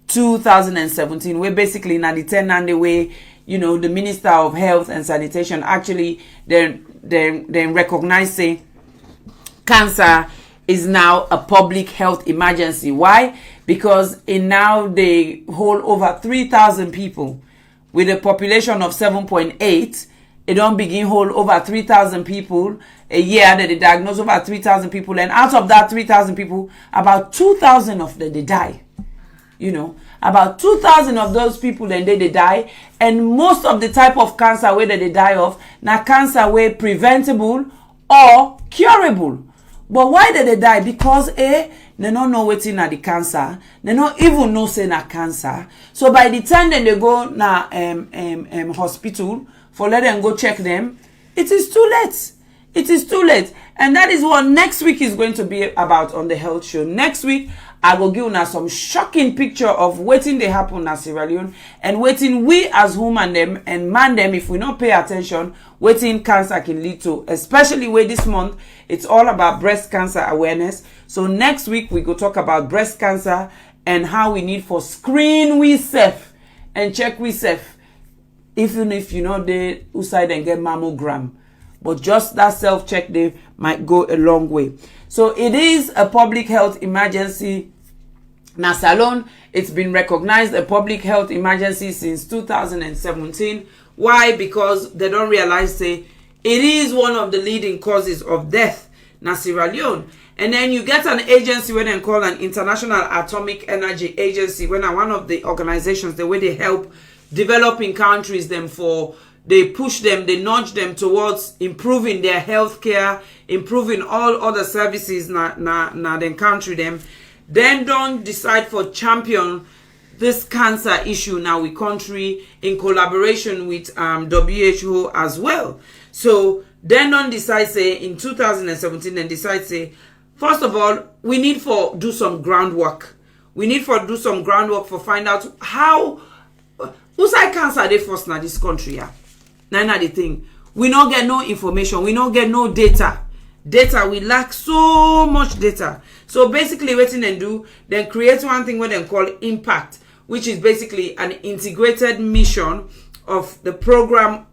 2017, where basically now the 10 and the way, you know, the Minister of Health and Sanitation actually then recognize say cancer is now a public health emergency. Why? Because now they hold over 3,000 people with a population of 7.8. It don't begin hold over 3,000 people a year that they diagnose over 3,000 people, and out of that 3,000 people, about 2,000 of them they die. You know, about 2,000 of those people then they die, and most of the type of cancer where they die of na cancer where preventable or curable. But why did they die? Because they don't know what's in the cancer. They don't even know say na cancer. So by the time then they go na hospital for let them go check them, it is too late. It is too late. And that is what next week is going to be about on the health show. Next week, I will give you some shocking picture of waiting they happen in Sierra Leone and waiting we as women them and man them if we don't pay attention, waiting cancer can lead to, especially where this month, it's all about breast cancer awareness. So next week, we go talk about breast cancer and how we need for screen we safe and check we safe. Even if you know they outside and get mammogram. But just that self-check, they might go a long way. So it is a public health emergency. Nasalon, it's been recognized a public health emergency since 2017. Why? Because they don't realize, say, it is one of the leading causes of death in Sierra Leone. And then you get an agency when they call an International Atomic Energy Agency, when one of the organizations, the way they help developing countries, they push them, they nudge them towards improving their healthcare, improving all other services na then country them. Then don't decide for champion this cancer issue now we country in collaboration with WHO as well. So then don't decide say in 2017 and decide say, first of all, we need for do some groundwork. We need for do some groundwork for find out how who's cancer they first na this country. Yeah. Now the thing, we don't get no information, we don't get no data. We lack so much data. So basically what they do, then create one thing what they call impact, which is basically an integrated mission of the program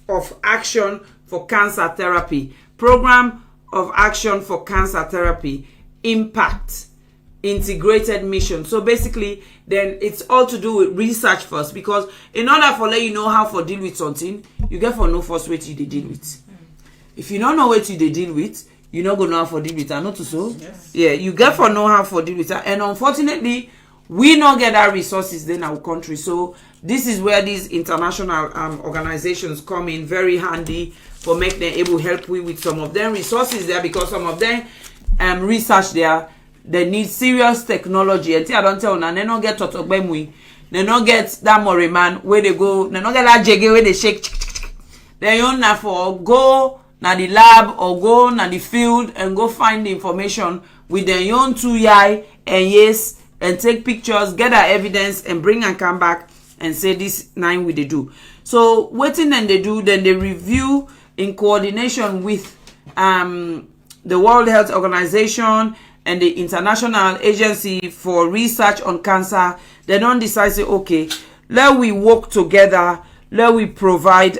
of action for cancer therapy. Program of action for cancer therapy. Impact. Integrated mission. So basically, then it's all to do with research first, because in order for let you know how to deal with something, you get for know first what you deal with. If you don't know what you deal with, you're not gonna know how to deal with it. Not so. Yes. Yeah, you get for know how to deal with it. And unfortunately, we not get our resources in our country. So this is where these international organizations come in very handy for make them able to help with some of them resources there, because some of them research there. They need serious technology. And I don't tell you, they don't get Totobemwi. They don't get that Mori man where they go. They don't get that jege where they shake. They don't have for go na the lab or go na the field and go find the information with their own 2 eye and yes, and take pictures, get our evidence and bring and come back and say this 9 we they do. So waiting and they do, then they review in coordination with the World Health Organization and the International Agency for Research on Cancer. They don't decide, say, okay, let we work together, let we provide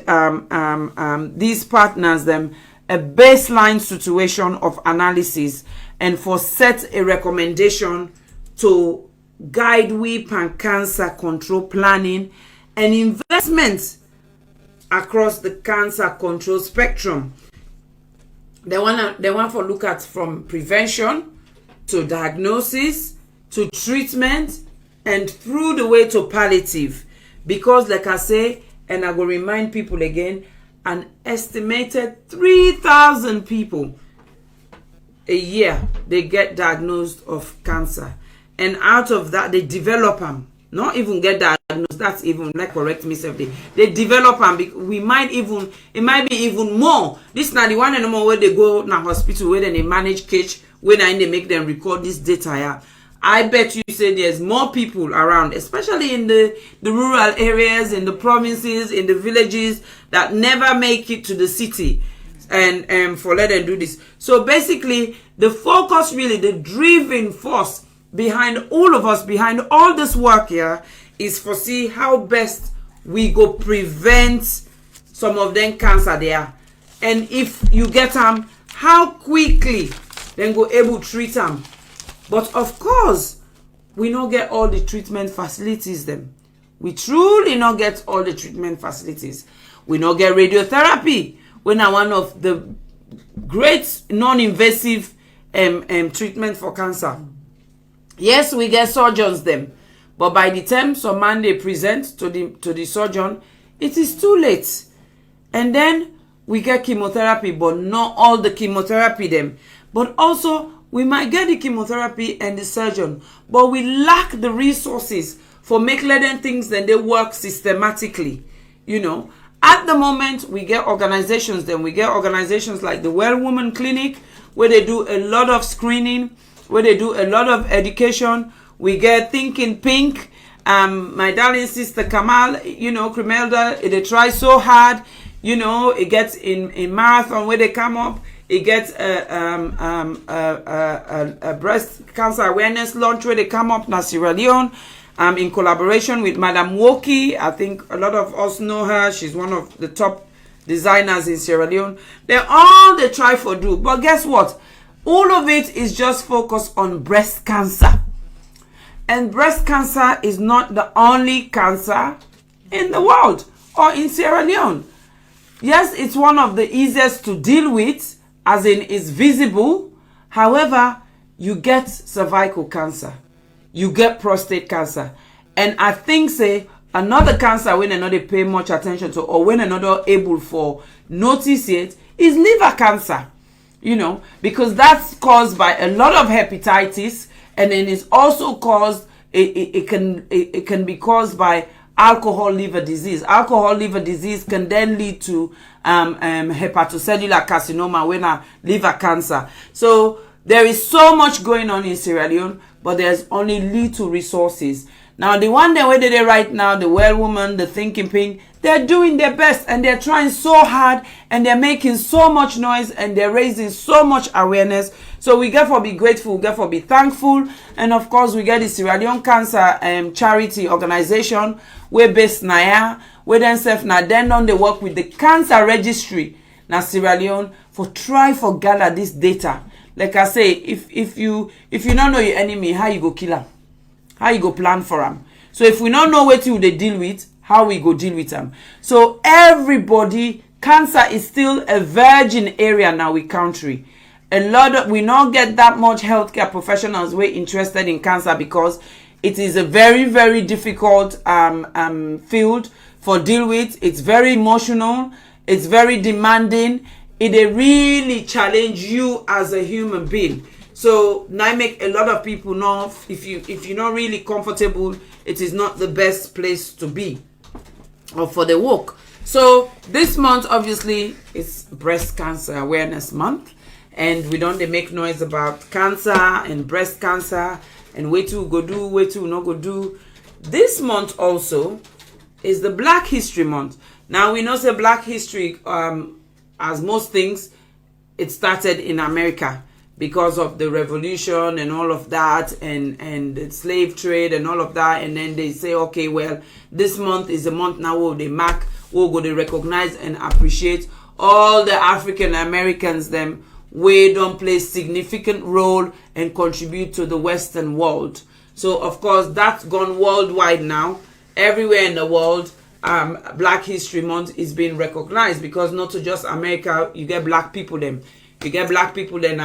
these partners them a baseline situation of analysis and for set a recommendation to guide we pan cancer control planning and investments across the cancer control spectrum. They want to look at from prevention to diagnosis, to treatment, and through the way to palliative. Because like I say, and I will remind people again, an estimated 3,000 people a year, they get diagnosed of cancer. And out of that, they develop them. Not even get diagnosed, that's even, like correct myself, they develop them. It might be even more. This is not the one anymore where they go to hospital, where they manage cage, when they make them record this data. Yeah. I bet you say there's more people around, especially in the rural areas, in the provinces, in the villages that never make it to the city and for let them do this. So basically, the focus really, the driving force behind all of us, behind all this work here, is for see how best we go prevent some of them cancer there. And if you get them, how quickly then go able to treat them. But of course, we don't get all the treatment facilities them. We truly not get all the treatment facilities. We not get radiotherapy. When are one of the great non-invasive treatment for cancer. Yes, we get surgeons them. But by the time some man they present to the surgeon, it is too late. And then we get chemotherapy, but not all the chemotherapy them. But also, we might get the chemotherapy and the surgeon, but we lack the resources for make letting things that they work systematically. You know, at the moment, we get organizations, then we get organizations like the Well Woman Clinic, where they do a lot of screening, where they do a lot of education. We get Thinking Pink, my darling sister Kamal, you know, Crimelda, they try so hard, you know, it gets in marathon where they come up, it gets a breast cancer awareness launch where they come up in Sierra Leone, in collaboration with Madam Woki. I think a lot of us know her. She's one of the top designers in Sierra Leone. They try for do, but guess what? All of it is just focused on breast cancer. And breast cancer is not the only cancer in the world or in Sierra Leone. Yes, it's one of the easiest to deal with, as in it's visible. However, you get cervical cancer, you get prostate cancer, and I think say another cancer when another pay much attention to, or when another able for notice it, is liver cancer. You know, because that's caused by a lot of hepatitis. And then it's also caused, it can be caused by alcohol liver disease. Alcohol liver disease can then lead to hepatocellular carcinoma, when a liver cancer. So there is so much going on in Sierra Leone, but there's only little resources. Now, the one that where they right now, the Well Woman, the Thinking Pink, they're doing their best and they're trying so hard and they're making so much noise and they're raising so much awareness. So we get for be grateful, we get for be thankful. And of course, we get the Sierra Leone Cancer Charity Organization, we're based Naya, where then they work with the Cancer Registry now Sierra Leone for try for gather this data. Like I say, if you don't know your enemy, how you go kill them? How you go plan for them? So if we don't know what they deal with, how we go deal with them? So everybody, cancer is still a virgin area now with country. We not get that much healthcare professionals we're interested in cancer because it is a very, very difficult field for deal with. It's very emotional. It's very demanding. It really challenge you as a human being. So now make a lot of people know if you're not really comfortable, it is not the best place to be or for the work. So this month obviously is Breast Cancer Awareness Month, and we don't make noise about cancer and breast cancer and way to go do, way to not go do. This month also is the Black History Month. Now we know say Black History, as most things, it started in America because of the revolution and all of that, and the slave trade and all of that. And then they say, okay, well, this month is a month now where they mark, we're going to recognize and appreciate all the African Americans them where don't play significant role and contribute to the Western world. So of course that's gone worldwide now. Everywhere in the world, Black History Month is being recognized, because not to just America, you get black people them. You get black people then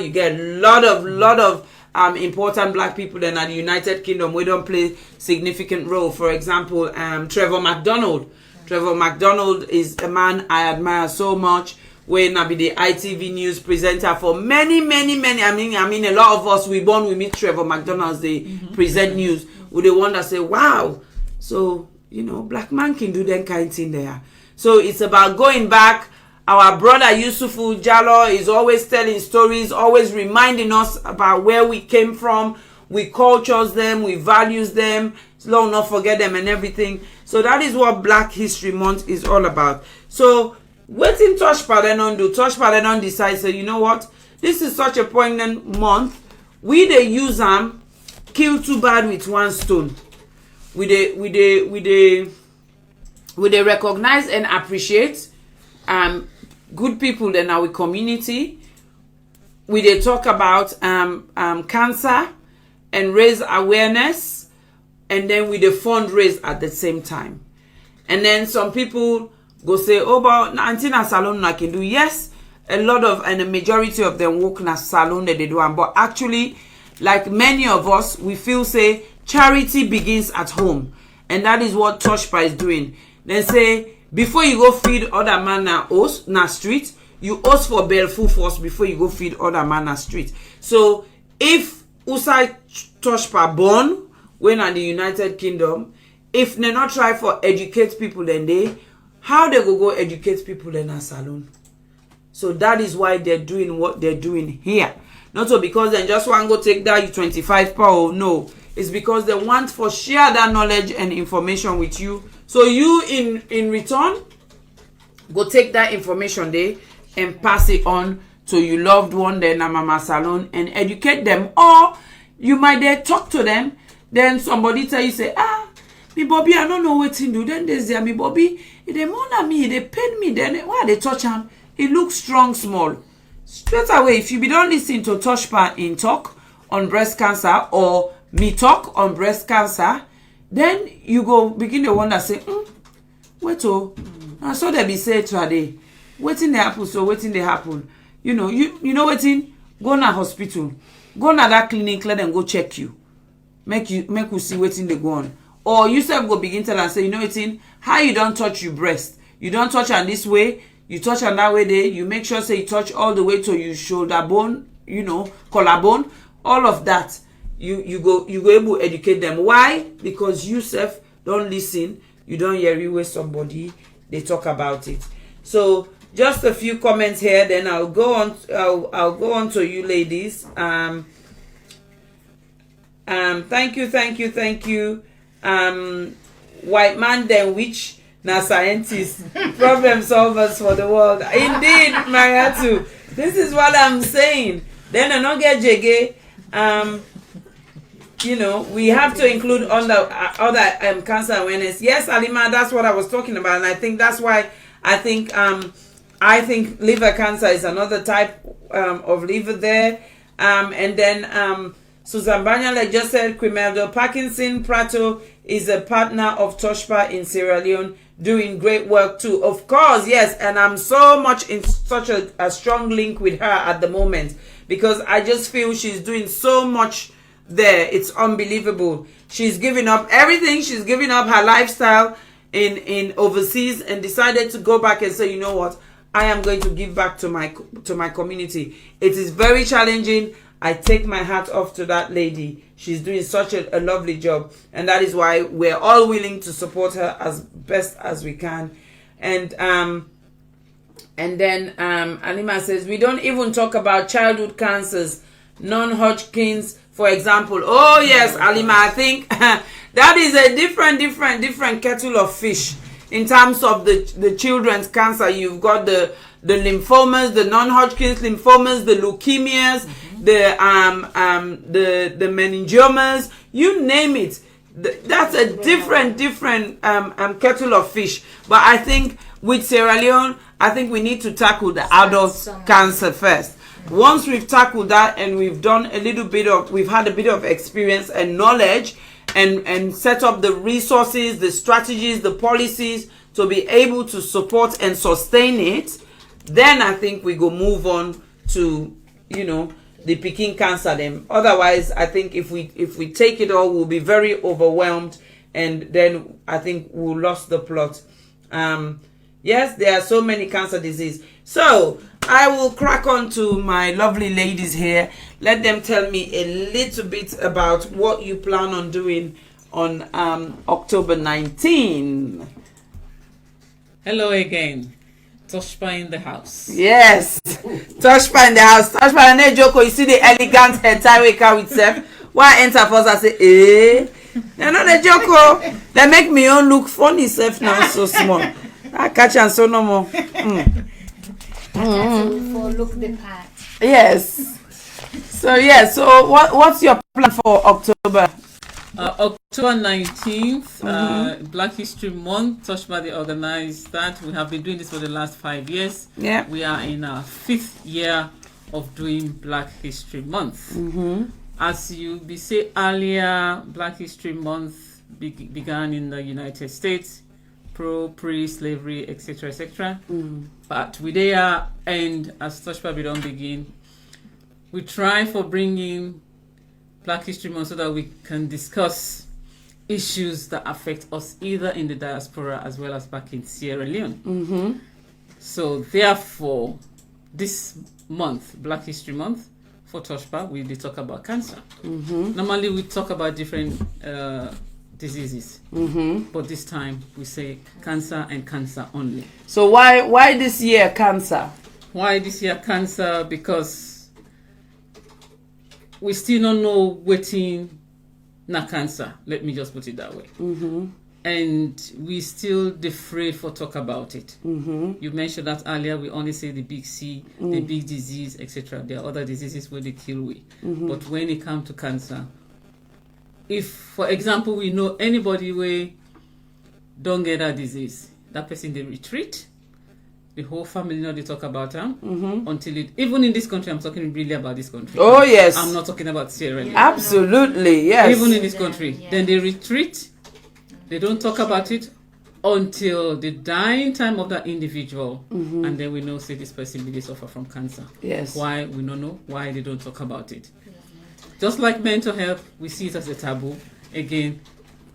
you get a lot of important black people then at the United Kingdom. We don't play significant role. For example, Trevor McDonald. Trevor McDonald is a man I admire so much. When I be the ITV news presenter for many. I mean, a lot of us we meet Trevor McDonald as they present news. With the one that say, wow, so black man can do that kind of thing there. So it's about going back. Our brother Yusufu Jalloh is always telling stories, always reminding us about where we came from. We cultures them, we values them, slow not forget them and everything. So that is what Black History Month is all about. So what in TOSHPA then on do? TOSHPA then on decide, so you know what? This is such a poignant month. We they use them, kill two birds with one stone. We they recognize and appreciate good people in our community. We they talk about cancer and raise awareness, and then we they fundraise at the same time. And then some people go say, oh, but Antina salon I can do. Yes, a lot of, and a majority of them work in a salon that they do. But actually, like many of us, we feel say charity begins at home, and that is what TOSHPA is doing. They say before you go feed other man na street, you host for belful first before you go feed other man na street. So if Usai TOSHPA born when in the United Kingdom, if they not try for educate people, then how they go educate people in a salon? So that is why they're doing what they're doing here. Not so because they just want to go take that 25 power. No, it's because they want for share that knowledge and information with you. So you in return go take that information there and pass it on to your loved one then a mama salon and educate them. Or you might there talk to them, then somebody tell you say, me Bobby, I don't know what to do. Then they say, me Bobby, they monitor me, they pain me. Then why they touch him? It looks strong, small. Straight away, if you be don't listen to TOSHPA in talk on breast cancer or me talk on breast cancer, then you go begin the one that say, wait I saw they be say today, waiting they happen, so waiting they happen. You know waiting, go na hospital, go na that clinic, let them go check you, make you see waiting they go on. Or you self go begin tell and say, you know waiting, how you don't touch your breast, you don't touch on this way, you touch on that way there, you make sure say you touch all the way to your shoulder bone, collarbone, all of that. You go able to educate them. Why? Because you self don't listen, you don't hear you where somebody they talk about it. So just a few comments here, then I'll go on. I'll go on to you ladies. Thank you. White man then which na scientists, problem solvers for the world. Indeed, Mariatu. This is what I'm saying. Then I don't get jege. We have to include other cancer awareness. Yes, Alima, that's what I was talking about, and I think that's why I think liver cancer is another type of liver there. And then Susan Banya, like just said, Quimeldo Parkinson Prato is a partner of TOSHPA in Sierra Leone, doing great work too. Of course, yes, and I'm so much in such a strong link with her at the moment because I just feel she's doing so much there. It's unbelievable. She's giving up everything. She's giving up her lifestyle in overseas and decided to go back and say, you know what, I am going to give back to my community. It is very challenging. I take my hat off to that lady. She's doing such a lovely job, and that is why we're all willing to support her as best as we can. And then Alima says we don't even talk about childhood cancers, non-Hodgkin's, for example. Oh yes, Alima, I think that is a different kettle of fish in terms of the children's cancer. You've got the lymphomas, the non-Hodgkin's lymphomas, the leukemias, the meningiomas, you name it. That's a different kettle of fish. But I think with Sierra Leone, I think we need to tackle the adult cancer first. Once we've tackled that and we've done we've had a bit of experience and knowledge and set up the resources, the strategies, the policies to be able to support and sustain it, then I think we go move on to, the picking cancer them. Otherwise, I think if we take it all, we'll be very overwhelmed, and then I think we'll lost the plot. Yes, there are so many cancer diseases. So I will crack on to my lovely ladies here. Let them tell me a little bit about what you plan on doing on October 19. Hello again. TOSHPA in the house. Yes. TOSHPA in the house. TOSHPA and Joko, you see the elegant hair tie we carry with self. Why enter first and say, eh? You know the Joko. They make me own look funny self now so small. I catch and so no more. Look the part. Yes. So so what's your plan for October? October 19th, Black History Month. TOSHPA, they organized that. We have been doing this for the last 5 years. Yeah. We are in our 5th year of doing Black History Month. As you say earlier, Black History Month began in the United States, pre-slavery, etc., etc. But with their end, as TOSHPA we don't begin, we try for bringing Black History Month so that we can discuss issues that affect us either in the diaspora as well as back in Sierra Leone. So therefore, this month, Black History Month, for TOSHPA, we did talk about cancer. Normally we talk about different diseases, but this time we say cancer and cancer only. So why this year cancer? Why this year cancer? Because we still don't know wetin na cancer. Let me just put it that way. And we still afraid for talk about it. You mentioned that earlier. We only say the big C, the big disease, etc. There are other diseases where they kill we. But when it comes to cancer, if, for example, we know anybody where don't get that disease, that person they retreat. The whole family know they talk about them until it. Even in this country, I'm talking really about this country. Oh yes, I'm not talking about Sierra Leone. Absolutely, yes. Even in this country, then they retreat. They don't talk about it until the dying time of that individual, and then we know say this person really suffer from cancer. Yes. Why we don't know why they don't talk about it. Just like mental health, we see it as a taboo. Again,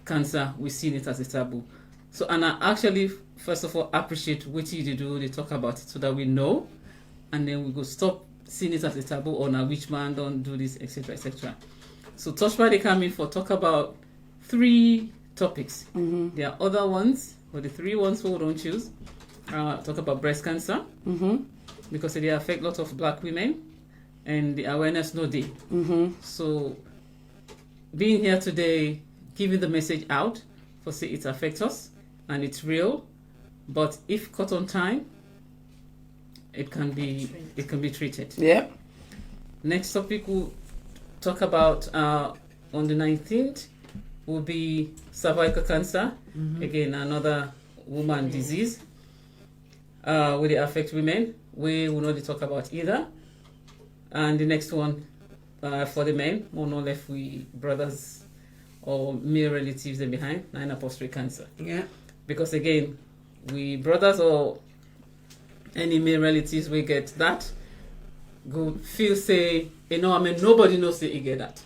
cancer, we see it as a taboo. So, and I actually, first of all, appreciate what you do. They talk about it so that we know, and then we go stop seeing it as a taboo or now which man don't do this, etc., etc. So, TOSHPA they come in for talk about 3 topics. There are other ones, but the 3 ones we don't choose. Talk about breast cancer because they affect lots of black women, and the awareness no day. So, being here today, giving the message out for say it affects us. And it's real, but if caught on time, it can be treated. Yeah. Next topic we'll talk about on the 19th will be cervical cancer. Again, another woman disease. Will it affect women? We will not talk about either. And the next one for the men, more or less we brothers or male relatives are behind, 9 prostate cancer. Yeah. Because again, we brothers or any male relatives we get that, go feel say, nobody knows they get that.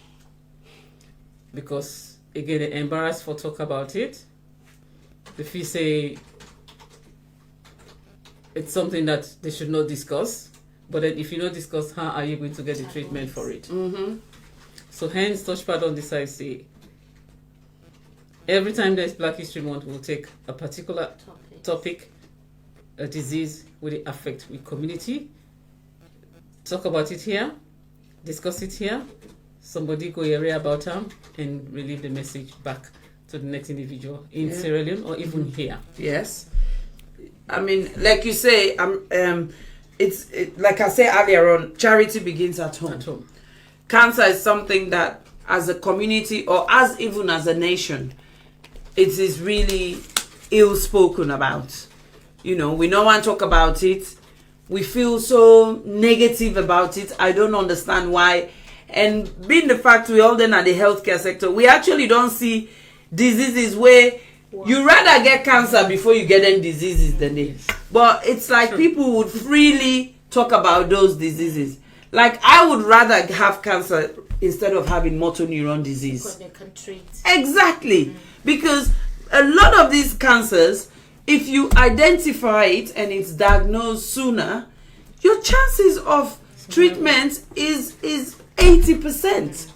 Because again, they're embarrassed for talk about it. They feel say it's something that they should not discuss. But then if you not discuss, how are you going to get the treatment for it? So hence, TOSHPA don't decide say, every time there's Black History Month, we'll take a particular topic, a disease, will it affect the community, talk about it here, discuss it here, somebody go area about them, and relieve the message back to the next individual in Sierra Leone or even here. Yes. I mean, like you say, it's like I said earlier on, charity begins at home. Cancer is something that, as a community or as even as a nation, it is really ill spoken about. We don't want to talk about it. We feel so negative about it. I don't understand why. And being the fact we all then at the healthcare sector, we actually don't see diseases where you rather get cancer before you get any diseases than this. But it's like people would freely talk about those diseases. Like I would rather have cancer instead of having motor neuron disease. Because they can treat. Exactly. Because a lot of these cancers, if you identify it and it's diagnosed sooner, your chances of treatment is 80%.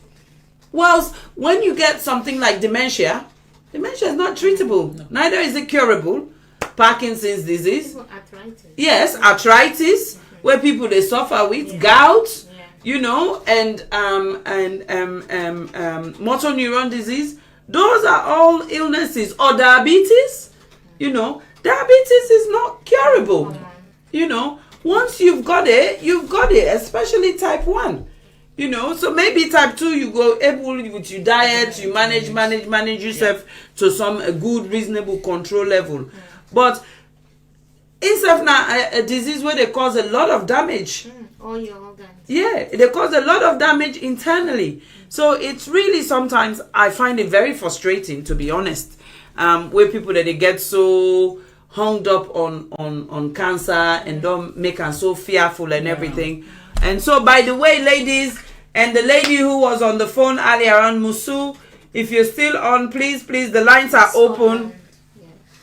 Whilst when you get something like dementia is not treatable. Neither is it curable. Parkinson's disease. Arthritis. Yes, arthritis, where people they suffer with gout, and motor neuron disease. Those are all illnesses. Or diabetes. Diabetes is not curable. Once you've got it, especially type 1. So maybe type 2 you go able with your diet, you manage yourself to some good reasonable control level. But it's now a disease where they cause a lot of damage. All your organs. Yeah, they cause a lot of damage internally. So it's really sometimes I find it very frustrating, to be honest, where people that they get so hung up on cancer and don't make them so fearful and everything. And so, by the way, ladies, And the lady who was on the phone earlier on, Musu, if you're still on, please, the lines are open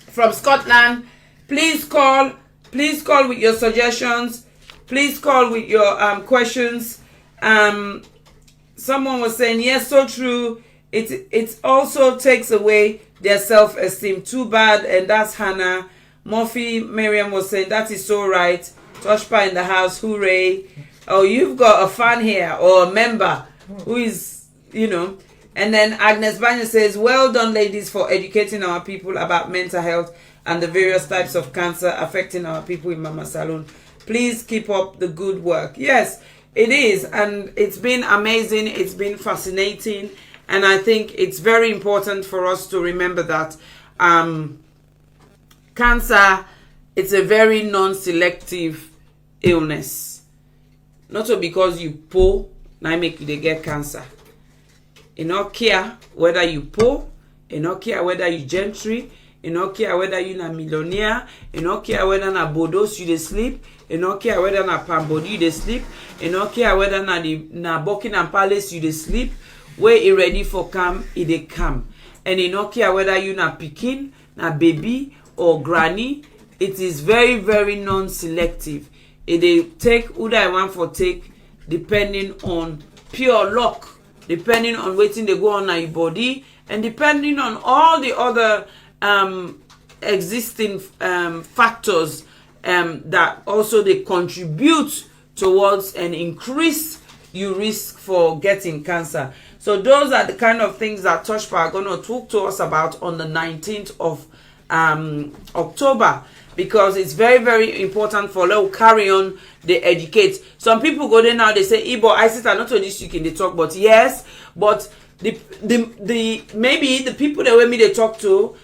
from Scotland. Please call with your suggestions. Please call with your questions. Someone was saying, yes, so true. It also takes away their self-esteem. Too bad. And that's Hannah. Murphy Miriam was saying, that is so right. TOSHPA in the house, hooray. Oh, you've got a fan here or a member who is, And then Agnes Banya says, well done, ladies, for educating our people about mental health and the various types of cancer affecting our people in Mama Salon. Please keep up the good work. Yes, it is. And it's been amazing. It's been fascinating. And I think it's very important for us to remember that cancer, it's a very non-selective illness. Not so because you poor, now make you get cancer. You don't care whether you poor, you don't care whether you gentry, you don't care whether you na millionaire, you don't care whether na bodos you dey sleep, you don't care whether na Pambodi you dey sleep, you don't care whether na Buckingham Palace you dey sleep, where you ready for come, it dey come. And you don't care whether you na pikin, na baby or granny, it is very, very non-selective. It dey take who I want for take depending on pure luck, depending on waiting they go on your body, and depending on all the other existing factors that also they contribute towards an increase you risk for getting cancer. So those are the kind of things that TOSHPA are going to talk to us about on the 19th of October, because it's very, very important for us to carry on, they educate. Some people go there now, they say, Ibo, Isatta, not only you can they talk, but yes, but the maybe the people that we they talk to,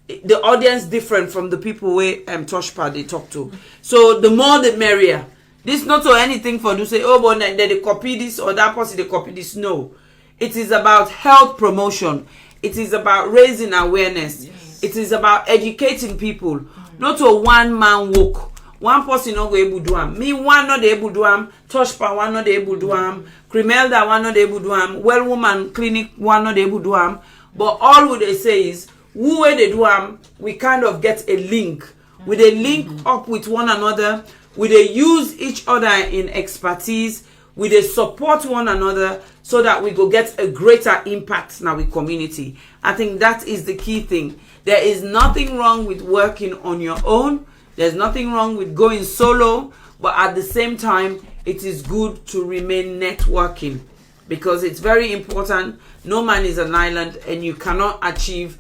the audience different from the people where TOSHPA they talk to. So the more the merrier. This not to anything for to say, oh, but they copy this or that person they copy this. No. It is about health promotion. It is about raising awareness. Yes. It is about educating people. Not a one-man walk. One person not go able to do am. Me one not able to do am. TOSHPA one not able to do am. Crimelda one not able to do am. Well Woman Clinic one not able to do am. But all what they say is, who way they do am, we kind of get a link. We they link up with one another. We they use each other in expertise. We they support one another so that we go get a greater impact in our community. I think that is the key thing. There is nothing wrong with working on your own. There's nothing wrong with going solo. But at the same time, it is good to remain networking, because it's very important. No man is an island, and you cannot achieve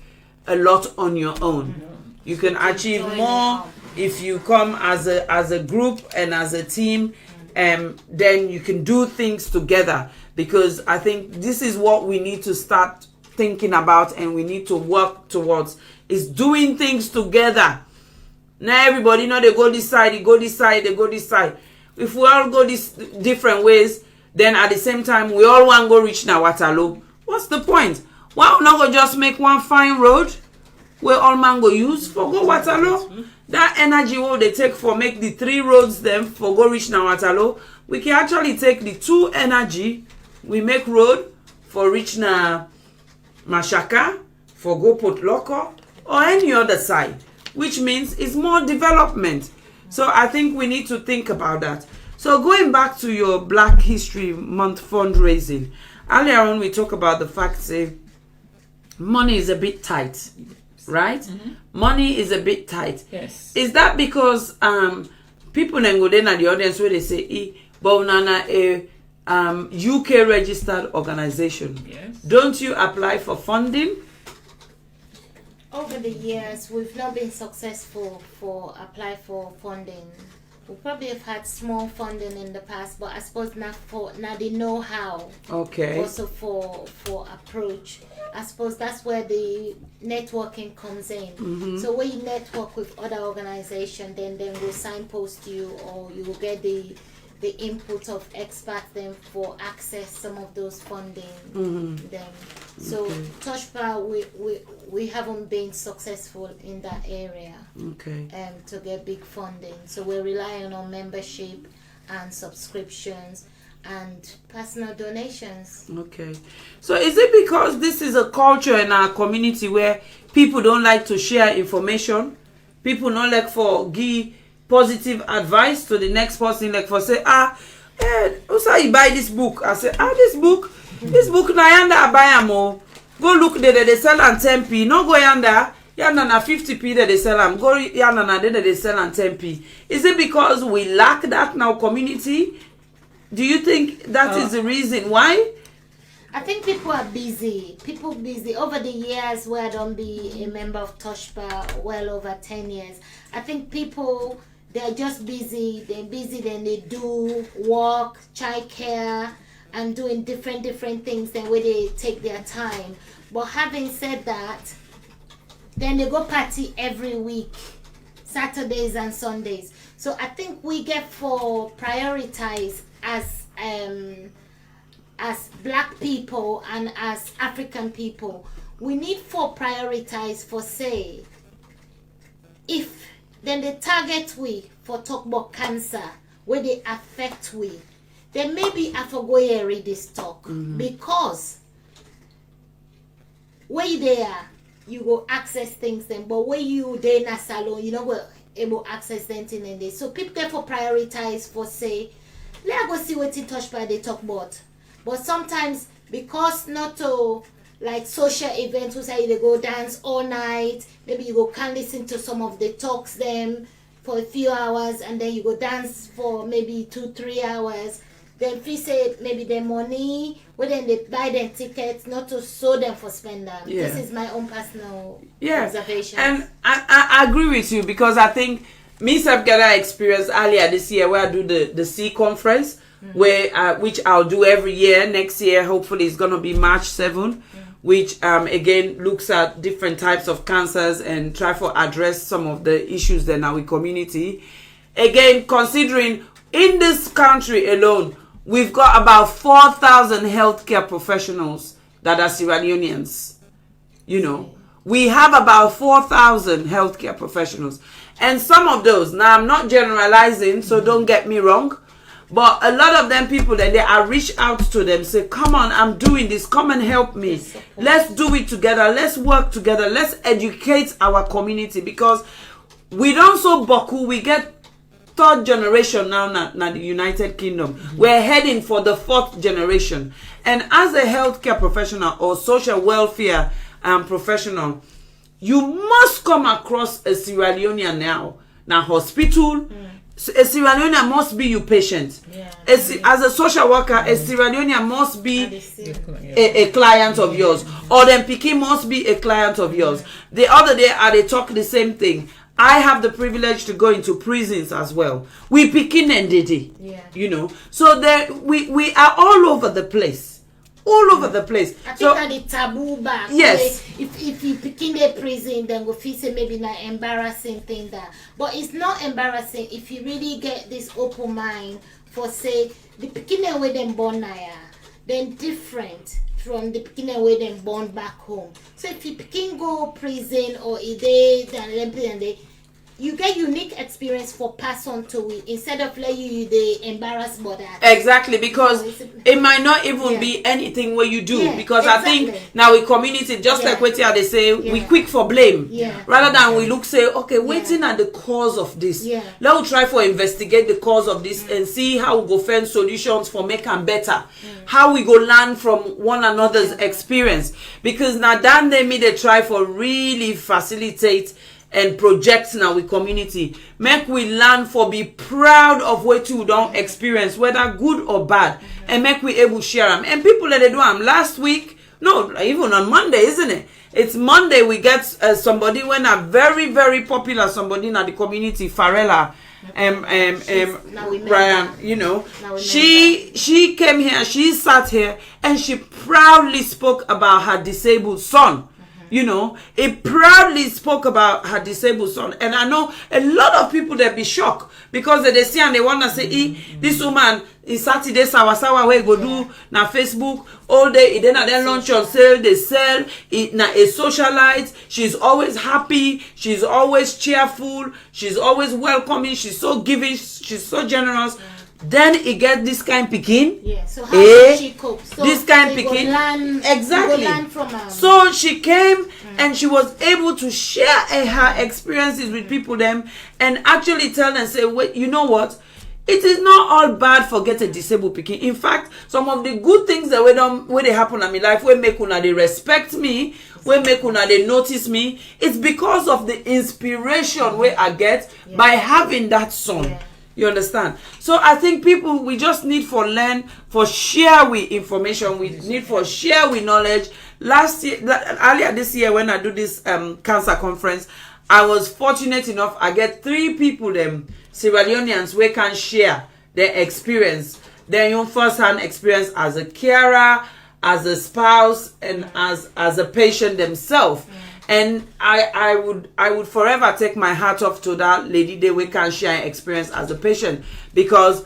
a lot on your own. You can achieve more if you come as a group and as a team, then you can do things together. Because I think this is what we need to start thinking about, and we need to work towards, is doing things together. Now everybody know they go this side, they go this side, they go this side. If we all go these different ways, then at the same time we all want to go reach now Waterloo. What's the point? Why not go just make one fine road where all man go use for go Waterloo? That energy what they take for make the 3 roads them for go reach now Waterloo, we can actually take the 2 energy, we make road for reach na Mashaka, for go Port Loko, or any other side, which means it's more development. So I think we need to think about that. So going back to your Black History Month fundraising, earlier on we talked about the fact that money is a bit tight, right? Money is a bit tight. Yes. Is that because people then go then at the audience where they say, but nana a UK registered organization. Yes. Don't you apply for funding? Over the years, we've not been successful for apply for funding. We probably have had small funding in the past, but I suppose not the know-how. Okay. Also for approach. I suppose that's where the networking comes in. So when you network with other organizations, then will signpost you, or you will get the input of experts then for access some of those funding then. So TOSHPA we haven't been successful in that area to get big funding. So we're relying on membership and subscriptions, and personal donations. Okay. So is it because this is a culture in our community where people don't like to share information? People don't like for give positive advice to the next person, like for say, also you buy this book. I say, this book na yanda I buy am. Go look there, they sell on 10p. No go yanda na 50p that they sell am. Go yanda na they sell on 10p. Is it because we lack that in our community? Do you think that is the reason why? I think people are busy. People busy. Over the years where I don't be a member of TOSHPA, well over 10 years, I think people, they're just busy. They're busy, then they do work, childcare, and doing different things than where they take their time. But having said that, then they go party every week, Saturdays and Sundays. So I think we get for prioritize as black people and as African people. We need for prioritize for say, if then they target we for talk about cancer, where they affect we, then maybe I forgo read this talk because where you there, you go access things then, but where you there in a salon, you know what able access them in this. So people get for prioritize for say, let's go see what in TOSHPA they talk about. But sometimes because not to like social events, we say they go dance all night, maybe you go can listen to some of the talks them for a few hours, and then you go dance for maybe 2-3 hours. Then if you say maybe the money, well then they buy them tickets, not to show them for spend them. Yeah. This is my own personal Yeah. observation. And I agree with you, because I think me self get that experience earlier this year where I do the C conference, where which I'll do every year. Next year, hopefully, it's gonna be March 7, which again looks at different types of cancers and try to address some of the issues in our community. Again, considering in this country alone, we've got about 4,000 healthcare professionals that are Sierra Leoneans. You know, we have about 4,000 healthcare professionals. And some of those, now I'm not generalizing, so don't get me wrong, but a lot of them people, that I reach out to them, say, come on, I'm doing this, come and help me. Let's do it together, let's work together, let's educate our community, because we don't so boku, we get third generation now na the United Kingdom. We're heading for the 4th generation. And as a healthcare professional or social welfare professional, you must come across a Sierra Leonean now hospital. A Sierra Leonean must be your patient. As a social worker, a Sierra Leonean must be a client of yours, or then Piki must be a client of yours. The other day, they talk the same thing. I have the privilege to go into prisons as well. We Piki and Didi, you know. So there, we are all over the place. All over the place. I so, think the taboo back. Yes. If you pick in the prison, then we feel say maybe not embarrassing thing that. But it's not embarrassing if you really get this open mind for say the picking away them born now, then different from the picking away them born back home. So if you picking go prison or a day then they, you get unique experience for pass on to it instead of letting you the embarrassed by that. Exactly, because it might not even be anything where you do, because I think now we community just like what they say, we quick for blame rather than we look say, okay, waiting at the cause of this. Let us try for investigate the cause of this and see how we go find solutions for make them better. How we go learn from one another's experience, because now then they try for really facilitate and project now with community. Make we learn for be proud of what you don't experience, whether good or bad, and make we able share them. And people that they do them last week, no, even on Monday, isn't it? It's Monday we get somebody when a very, very popular somebody in the community, Farella, Brian, you know, she came here, she sat here, and she proudly spoke about her disabled son. You know, it proudly spoke about her disabled son. And I know a lot of people that be shocked because they see and they want to say, this woman is Saturday, sawa where go do na Facebook all day. Then at their lunch on sale, they sell it na a socialite. She's always happy. She's always cheerful. She's always welcoming. She's so giving. She's so generous. then he get this kind picking. Yeah. So how did she cope? So this kind they go picking. learn- Exactly. they go learn from her. So she came and she was able to share her experiences with people them and actually tell them, say, wait, you know what? It is not all bad for get a disabled picking. In fact, some of the good things that where they happen in my life, where make una they respect me, where make una they notice me, it's because of the inspiration where I get by having that son. Yeah. You understand? So I think people, we just need for learn, for share with information, we need for share with knowledge. Earlier this year when I do this cancer conference, I was fortunate enough, I get 3 people, them Sierra Leoneans, we can share their experience, their own first-hand experience as a carer, as a spouse, and as a patient themselves. And I would forever take my hat off to that lady. They can share experience as a patient because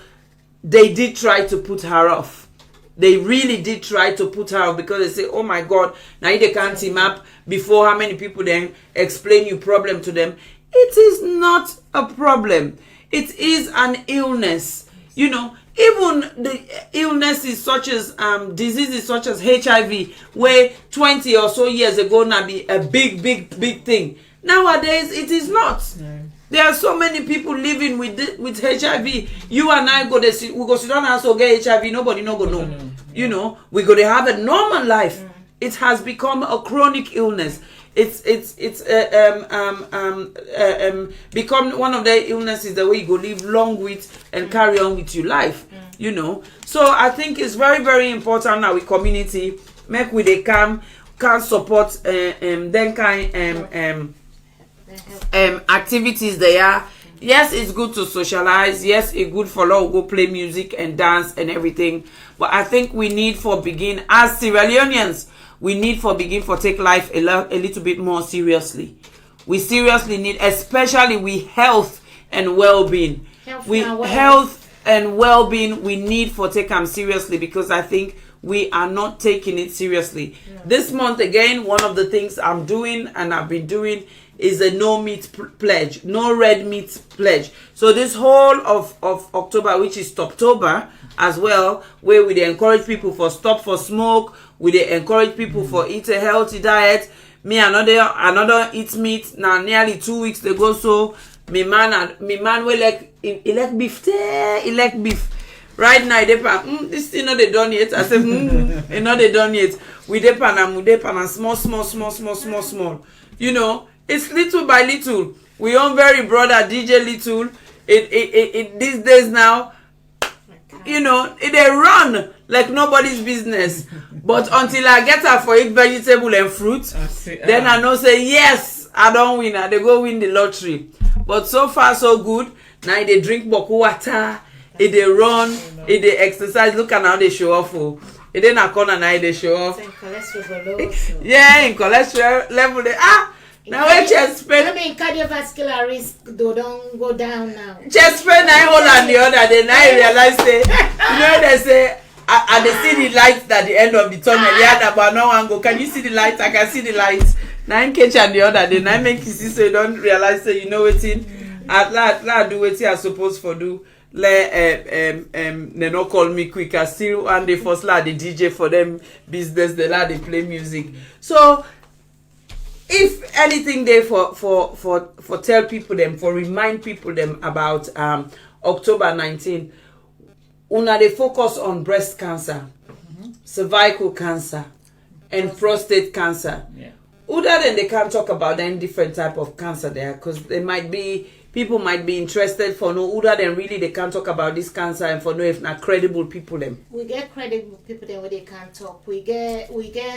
they did try to put her off. They really did try to put her off because they say, oh my God, now they can't team up before how many people then explain your problem to them. It is not a problem. It is an illness. You know, even the illnesses such as diseases such as HIV, where 20 or so years ago now be a big thing. Nowadays, it is not. No. There are so many people living with HIV. You and I we go sit down and also get HIV. Nobody no go know. No. You know, we go to have a normal life. It has become a chronic illness. It's become one of the illnesses that we go live long with and carry on with your life. You know, so I think it's very, very important now with community make with they can support then kind activities they are. Yes, it's good to socialize. Yes, it's good for all go play music and dance and everything. But I think we need for begin as Sierra Leoneans, we need for begin for take life a little bit more seriously. We seriously need, especially with health and well-being. Health and well-being, we need for take them seriously because I think we are not taking it seriously. Yeah. This month again, one of the things I'm doing and I've been doing is a no meat pledge, no red meat pledge. So this whole of October, which is Stoptober as well, where we encourage people for stop for smoke, we encourage people for eat a healthy diet. Me another eat meat now nearly 2 weeks ago. So me man will he like beef. Right now, this thing not they done yet. I said, it's not they done yet. We depan and small. You know, it's little by little. We own very brother DJ Little. It these days now, you know, they run like nobody's business. But until I get her for eat vegetable and fruit, then I know say yes, I don't win. They go win the lottery. But so far so good. Now they drink boku water. If they run, if they exercise, look at how they show off. If they not Kona, now they show off. Yeah, in cholesterol level, now where chest pain. I mean, cardiovascular risk don't go down now. Chest pain, I hold on the other day. Now I realize, you know, they say, I they see the lights at the end of the tunnel. Yeah, but no one go. Can you see the lights? I can see the lights. Now I catch on the other day. Now I make you see so you don't realize, say, you know what it. I do what I supposed for do. They not call me quick. I still and they first the DJ for them business. They play music. So if anything they for tell people them, for remind people them about October 19, they focus on breast cancer, cervical cancer, and prostate cancer. Yeah. Other than they can't talk about any different type of cancer there because they might be. People might be interested for no other than really they can't talk about this cancer and for no if not credible people them. We get credible people then where they can't talk. We get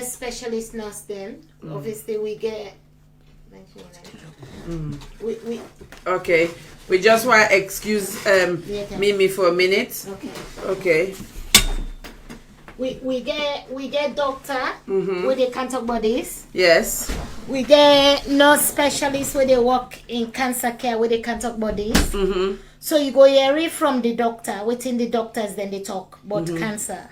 specialist nurse then. Obviously we get we okay. We just want to excuse Mimi for a minute. Okay. We get doctor where they can't talk about this. Yes. We get nurse specialists where they work in cancer care where they can't talk about this. So you go hear from the doctor, within the doctors then they talk about cancer.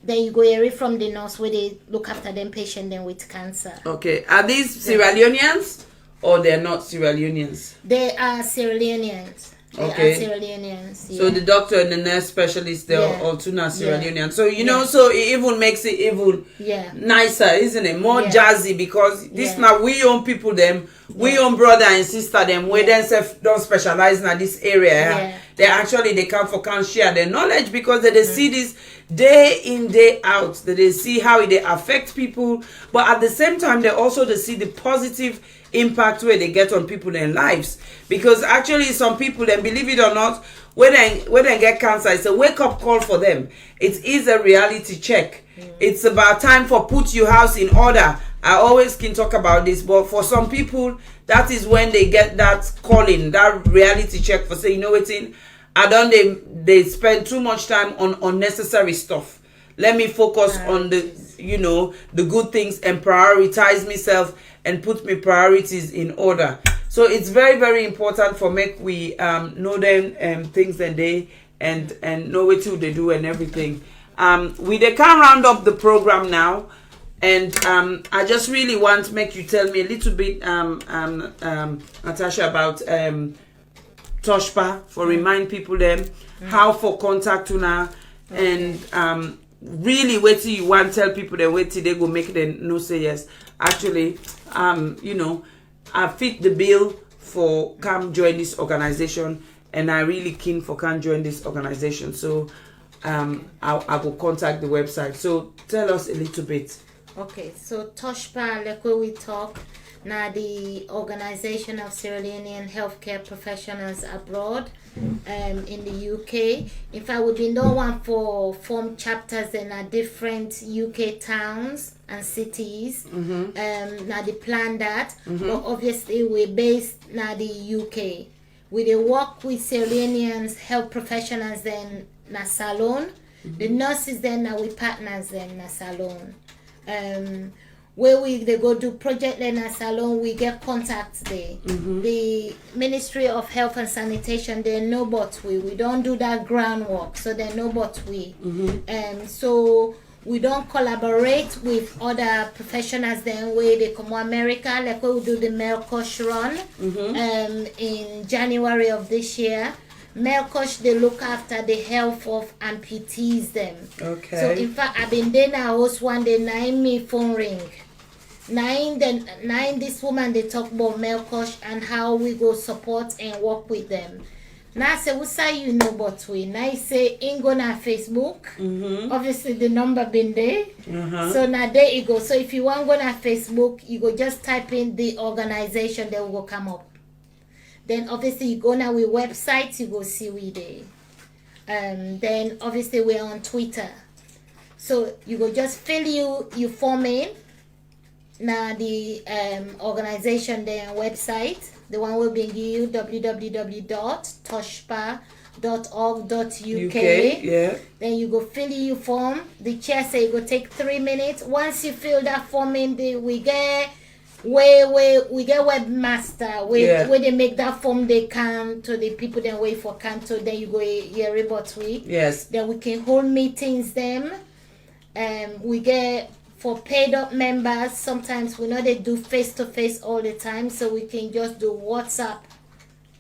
Then you go hear from the nurse where they look after them patient then with cancer. Okay. Are these Sierra Leoneans or they're not Sierra Leoneans? They are Sierra Leoneans. Okay. Sierra Leoneans. So the doctor and the nurse specialist, they're all two now Sierra Leonean. So so it even makes it even nicer, isn't it? More jazzy, because this now we own people them, we own brother and sister them, we then don't specialize in this area. They can share their knowledge, because they see this day in, day out, that they see how they affect people, but at the same time they see the positive impact where they get on people in lives. Because actually some people, then believe it or not, when they get cancer, it's a wake-up call for them. It is a reality check. It's about time for put your house in order. I always can talk about this, but for some people, that is when they get that calling, that reality check for saying, they spend too much time on unnecessary stuff. Let me focus on the the good things and prioritize myself and put my priorities in order. So it's very, very important for we know them things that they and know what they do and everything. We can round up the program now, and I just really want to make you tell me a little bit, Natasha, about TOSHPA, for remind people them how for contact now, and really wait till you want to tell people that wait till they go make them no say yes. Actually, I fit the bill for come join this organization, and I really keen for can join this organization. So I will contact the website. So tell us a little bit. Okay, so TOSHPA, like where we talk now, the Organization of Sierra Leonean Healthcare Professionals Abroad in the UK. In fact, we've been doing one for form chapters in different UK towns and cities. Now they plan that, but obviously we're based now the UK. We work with Sierra Leoneans health professionals then na salon. The nurses then now we partners then na salon. Where they go do project in a salon, we get contacts there. The Ministry of Health and Sanitation, they know but we don't do that groundwork, so they know but we. So we don't collaborate with other professionals then where they come to America, like we do the Melkosh run in January of this year. Melkosh, they look after the health of amputees them. Okay. So in fact, I've been there now, host one day, 9 me phone ring. 9 this woman, they talk about Melkosh and how we go support and work with them. Now I say, what say but we? Now I say, ain't go na Facebook. Obviously the number been there. So now there you go. So if you want to go na Facebook, you go just type in the organization, they will come up. Then obviously you go now with websites, you go see we there. Then obviously we're on Twitter. So you go just fill you form in. Now the organization their website, the one will bring you www.toshpa.org.uk. Then you go fill your form. The chair say you go take 3 minutes. Once you fill that form in, we get webmaster where they make that form, they come to the people then wait for canto. Then you go here report we. Then we can hold meetings them. We get for paid up members, sometimes we know they do face-to-face all the time, so we can just do WhatsApp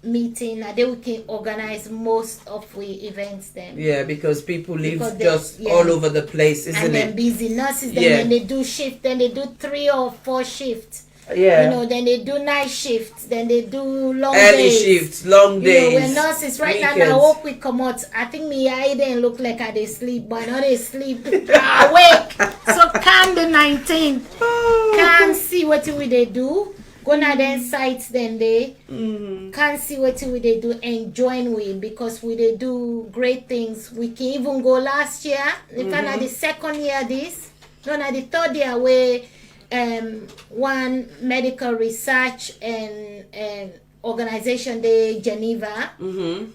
meeting, and then we can organize most of the events then. Yeah, because people live all over the place, isn't it? And then busy nurses, then they do shift, then they do 3 or 4 shifts. Then they do night shifts, then they do long early days. shifts, long days. When nurses right now, I hope we come out. I think me I didn't look like I they sleep, but now they sleep awake. So come the 19th, come see what they do. Go na then sites then they can't see what they do and join with, because we they do great things. We can even go last year. In fact, the second year the 3rd year where one medical research and organization de Geneva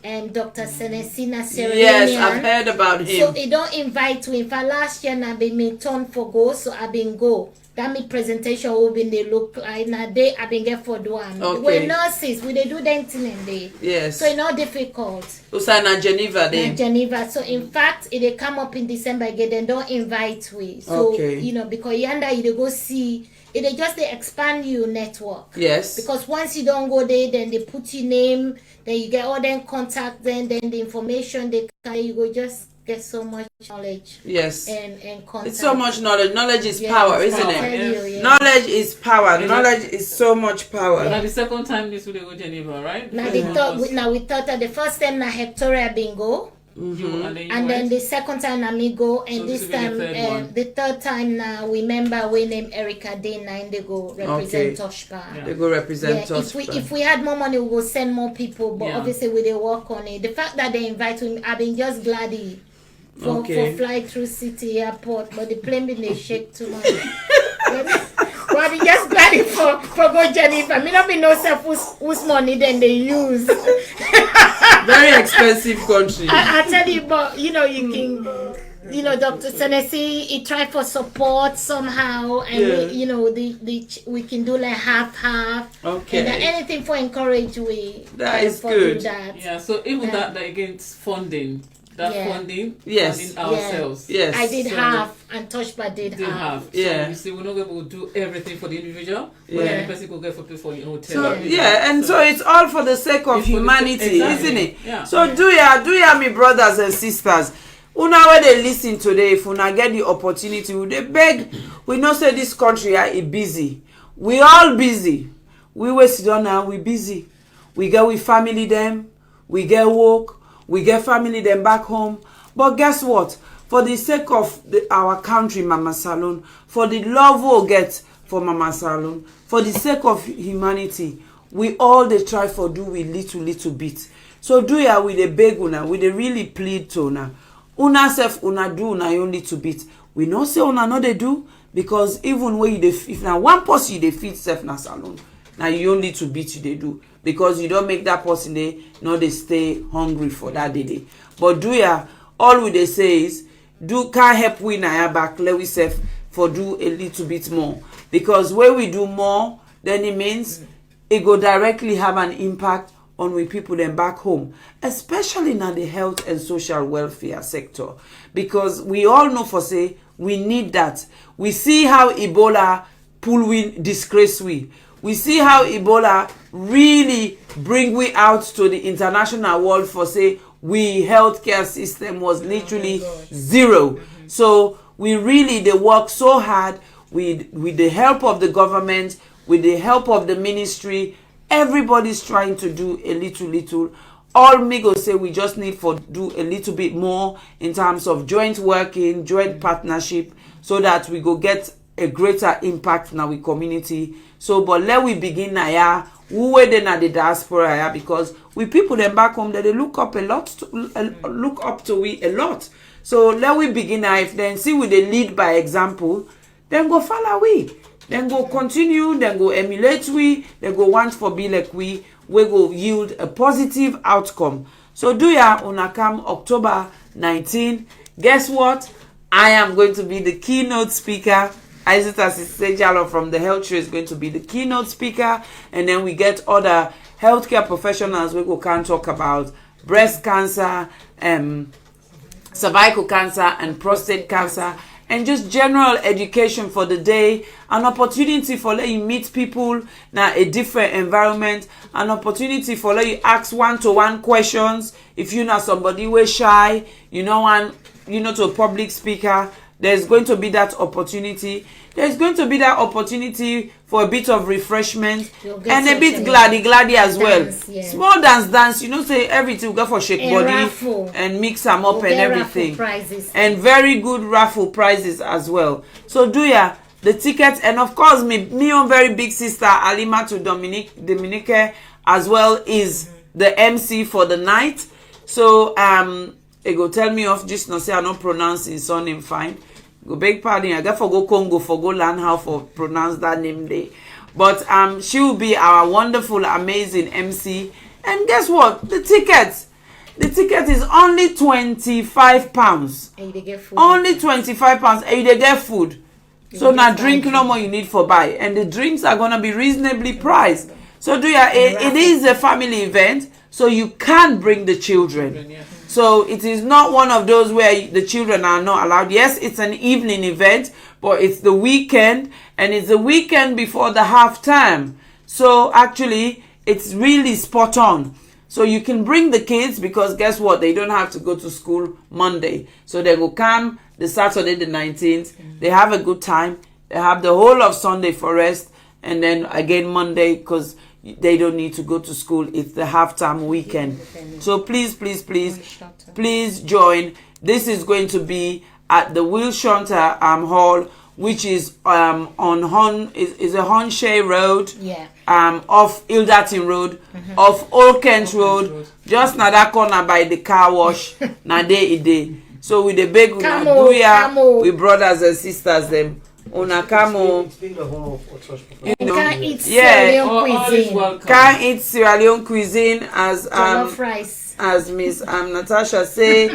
and Dr. Senesina Sierra Yes, I've heard about him. So they don't invite me. In fact, last year I been me turn for go, so I been go. That me presentation will be they look like na day I been get for do one. We're nurses, we they do denting and day. Yes. So it's not difficult. So na Geneva then. Geneva. So in fact, if they come up in December again, then don't invite we. So because yanda you go see They just they expand your network. Yes. Because once you don't go there, then they put your name, then you get all them contact, then the information they carry, you go just get so much knowledge. Yes. And contact. It's so much knowledge. Knowledge is power, isn't it? Knowledge is power. Knowledge is so much power. Now the second time this will go Geneva, right? Now we thought that the first time na Hectoria bingo. And then the second time na me go, and so this time the third time now we member we name Erica Dana and they go represent TOSHPA. Yeah. They go represent TOSHPA. If we had more money we will send more people, but obviously we dey work on it. The fact that they invite me, I've been just glad for fly through city airport, but the plane been they shake too much. Well, I've been just glad for go Geneva. Me not be no self whose money then they use. Very expensive country. I tell you, but you know, you can, Dr. Tennessee, he tried for support somehow, and we can do like half. Okay. And anything for encourage we. That is good. Do that. Yeah. So even that against funding. Funding ourselves. Yes. I did half, and TOSHPA did half. So you see, we're not able to do everything for the individual, but the person could get for people for the hotel. So, so it's all for the sake of humanity, isn't it? Yeah. So do ya, me brothers and sisters. Una where they listen today, if una get the opportunity, we they beg. We know say this country are busy. We all busy. We sit down now. We busy. We get with family them. We get work. We get family them back home. But guess what? For the sake of our country, Mama Salon, for the love we'll get for Mama Salon, for the sake of humanity, we all they try for do with little bit. So do ya with a beg una, with a really plead to una. Una self una do una only little bit. We not say una no they do, because even when you if now one person they feed self na salon, now you only to beat you they do. Because you don't make that person they stay hungry for that day. But do ya, all we they say is, can't help we na back, let we self for do a little bit more. Because when we do more, then it means it go directly have an impact on we people then back home, especially in the health and social welfare sector. Because we all know for say, we need that. We see how Ebola pull we disgrace we see how Ebola really bring we out to the international world for say we healthcare system was literally zero. So we really they work so hard with the help of the government, with the help of the ministry. Everybody's trying to do a little. All me go say we just need for do a little bit more in terms of joint working, joint partnership, so that we go get a greater impact in our community. So, but let we begin now. Who were then at the diaspora? Because we people them back home that they look up a lot, look up to we a lot. So let we begin now. If then see we they lead by example, then go follow we, then go continue, then go emulate we, then go want for be like we go yield a positive outcome. So do ya unakam October 19. Guess what? I am going to be the keynote speaker. Isatta Sisay-Jalloh from the health show is going to be the keynote speaker, and then we get other healthcare professionals we can talk about breast cancer, cervical cancer, and prostate cancer, and just general education for the day, an opportunity for let you meet people now a different environment, an opportunity for let you ask one-to-one questions if you're not somebody who is shy, to a public speaker. There's going to be that opportunity. There's going to be that opportunity for a bit of refreshment and a bit gladdy as well. Small dance. Say everything we go for shake body raffle. And mix them up and everything. And very good raffle prizes as well. So do ya the tickets, and of course me own very big sister Alima to Dominique as well is the MC for the night. So it go tell me off just no say I don't pronounce his surname fine. Go beg pardon, I got for go Congo for go learn how to pronounce that name there. But she will be our wonderful, amazing MC. And guess what? The ticket is only £25. And you get food. Only £25, and you get food. So now drink no more you need for buy. And the drinks are gonna be reasonably priced. So it is a family event, so you can bring the children. So it is not one of those where the children are not allowed. Yes, it's an evening event, but it's the weekend, and it's the weekend before the half term. So actually, it's really spot on. So you can bring the kids, because guess what? They don't have to go to school Monday. So they will come the Saturday the 19th. They have a good time. They have the whole of Sunday for rest. And then again Monday, because they don't need to go to school. It's the half-term weekend. So please, please, please, please join. This is going to be at the Will Shunter Hall, which is on is a Honshay Road, off Ilderton Road, off Old Kent Road, just na that corner by the car wash. Na day. So with the big duya, with brothers and sisters them. Una camo, you know, can't eat Sierra Leone cuisine. Can't eat Sierra Leone cuisine as Miss Natasha say.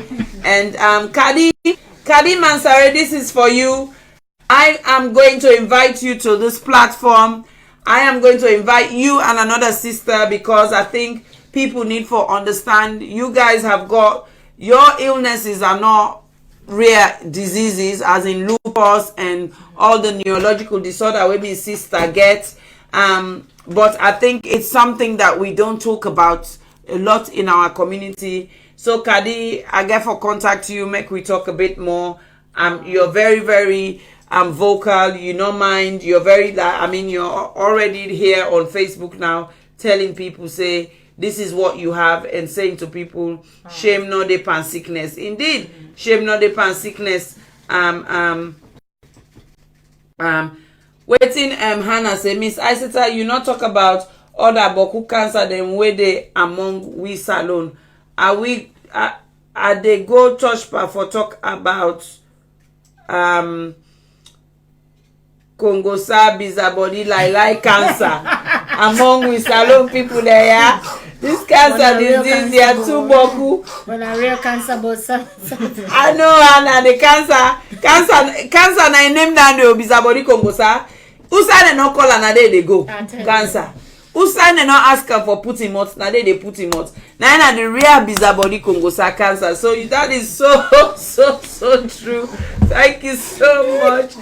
And Kadi Mansare, this is for you. I am going to invite you to this platform. I am going to invite you and another sister, because I think people need to understand. You guys have got, your illnesses are not rare diseases, as in lupus and all the neurological disorder where my sister gets. But I think it's something that we don't talk about a lot in our community. So Kadi, I get for contact you, make we talk a bit more. You're very, very vocal. You don't mind. You're very, you're already here on Facebook now, telling people, say, this is what you have, and saying to people, shame not the pan sickness. Indeed, shame not the pan sickness. Waiting, Hannah say, Miss Isatta, you not talk about other boku cancer them where they among we salon. Are they go TOSHPA for talk about Congo Biza body like cancer among we salon people there, yeah? This cancer disease, they are too boku. When a real cancer, but I know, Anna, the cancer na name down the Bizabody Congosa. Usa no call and they go. Cancer. Usa no ask her for putting out, na they put him out. Now the real Bizabody Congosa cancer. So that is so true. Thank you so much.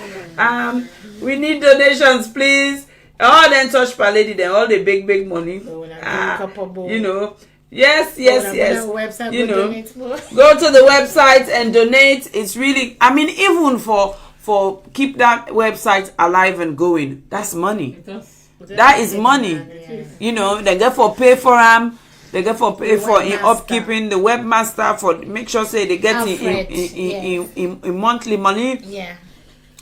We need donations, please. All them TOSHPA lady, then all the big money. You know. Yes. You know, go to the website and donate. It's really, even for keep that website alive and going, that's money. That is money. You know, they get for pay for them. They get for pay for in upkeeping the webmaster, for make sure say they get in monthly money. Yeah.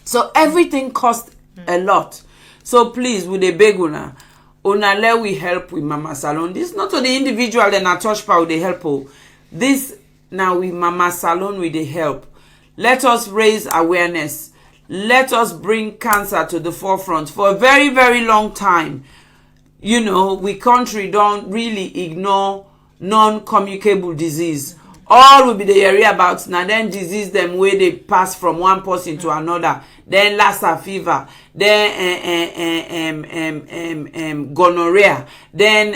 So everything costs a lot. So please, with the beg una let we help with Mama Salon. This not to the individual that na TOSHPA with the help. This now with Mama Salon with the help. Let us raise awareness. Let us bring cancer to the forefront. For a very, very long time, you know, we country don't really ignore non-communicable disease. All will be the area about now then disease them where they pass from one person to another. Then Lassa fever, then gonorrhea, then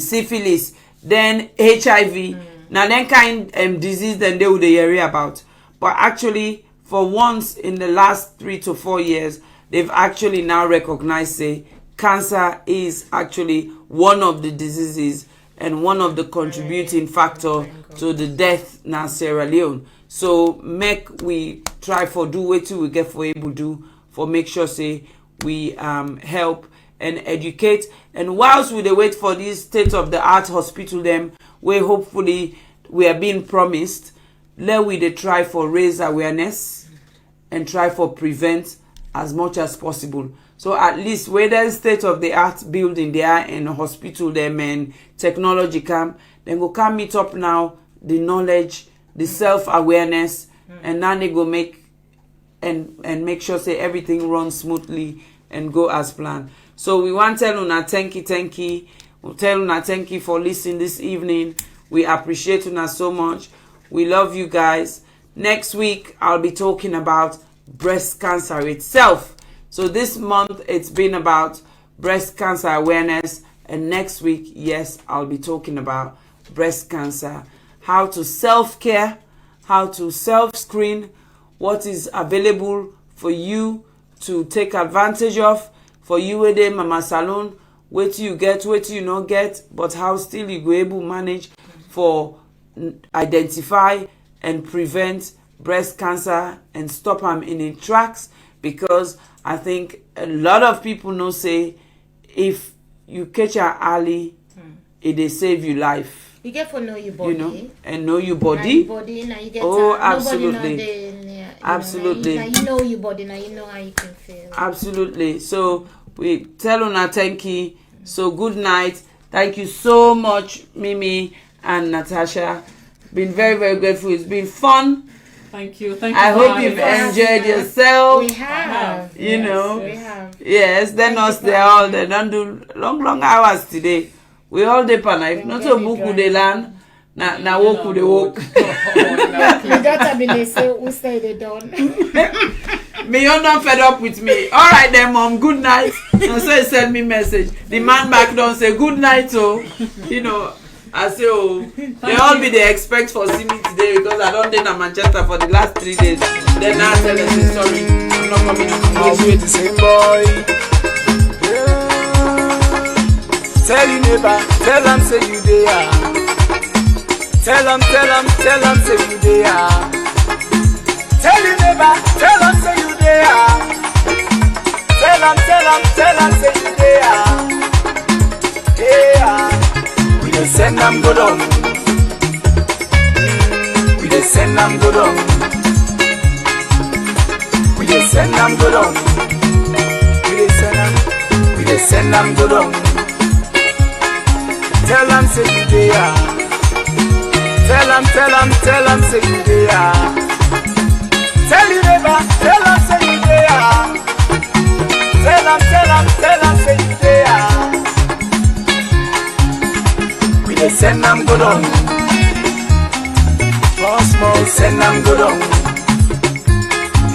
syphilis, then HIV. Now then kind disease then they will the area about. But actually, for once in the last 3 to 4 years, they've actually now recognized say cancer is actually one of the diseases and one of the contributing factor to the death in Sierra Leone. So make we try for do what we get for able do for make sure say we help and educate. And whilst we wait for this state-of-the-art hospital them, where hopefully we are being promised, let we try for raise awareness and try for prevent as much as possible. So at least whether state-of-the-art building there and hospital them and technology camp, then go come meet up now, the knowledge, the self-awareness, and now they go make and make sure say everything runs smoothly and go as planned. So we want to tell una thank you. We tell una thank you for listening this evening. We appreciate una so much. We love you guys. Next week I'll be talking about breast cancer itself. So this month it's been about breast cancer awareness, and next week, yes, I'll be talking about breast cancer how to self-care, how to self-screen, what is available for you to take advantage of, for you with the mama salon, what you get, what you not get, but how still you go able manage for identify and prevent breast cancer and stop them in its tracks. Because I think a lot of people know say if you catch her early, it they save you life. You get to know your body. You know, and know your body. Now you get oh, to, absolutely. Absolutely. Now you know your body, now you know how you can feel. Absolutely. So we tell Una thank you. So good night. Thank you so much, Mimi and Natasha. Been very, very grateful. It's been fun. Thank you. Thank you. I hope you've enjoyed yourself. We have. You know. We have. Yes, then us they all they don't do long hours today. We all depend. If not so book they land. Na walk they walk. You gotta be they say who say they don't. Me, you're not fed up with me. All right then, mom. Good night. And so he send me message. The man back down say good night. Oh, you know. I say oh, they all be they expect for see me today because I don't in Manchester for the last 3 days. Then I tell them say sorry, I'm not coming. I'll be the same boy. Tell your neighbor, tell them say you there. Tell them say you there. Tell your neighbor, tell them say you there. Tell them say you there. Yeah, we dey send them go down. We dey send them go down. We dey send them go down. We dey send them go down. Tell them say you there. Tell them say you there. Tell your neighbor, tell them say you there. Tell them say you there. We dey send them go down. Small, send them go down.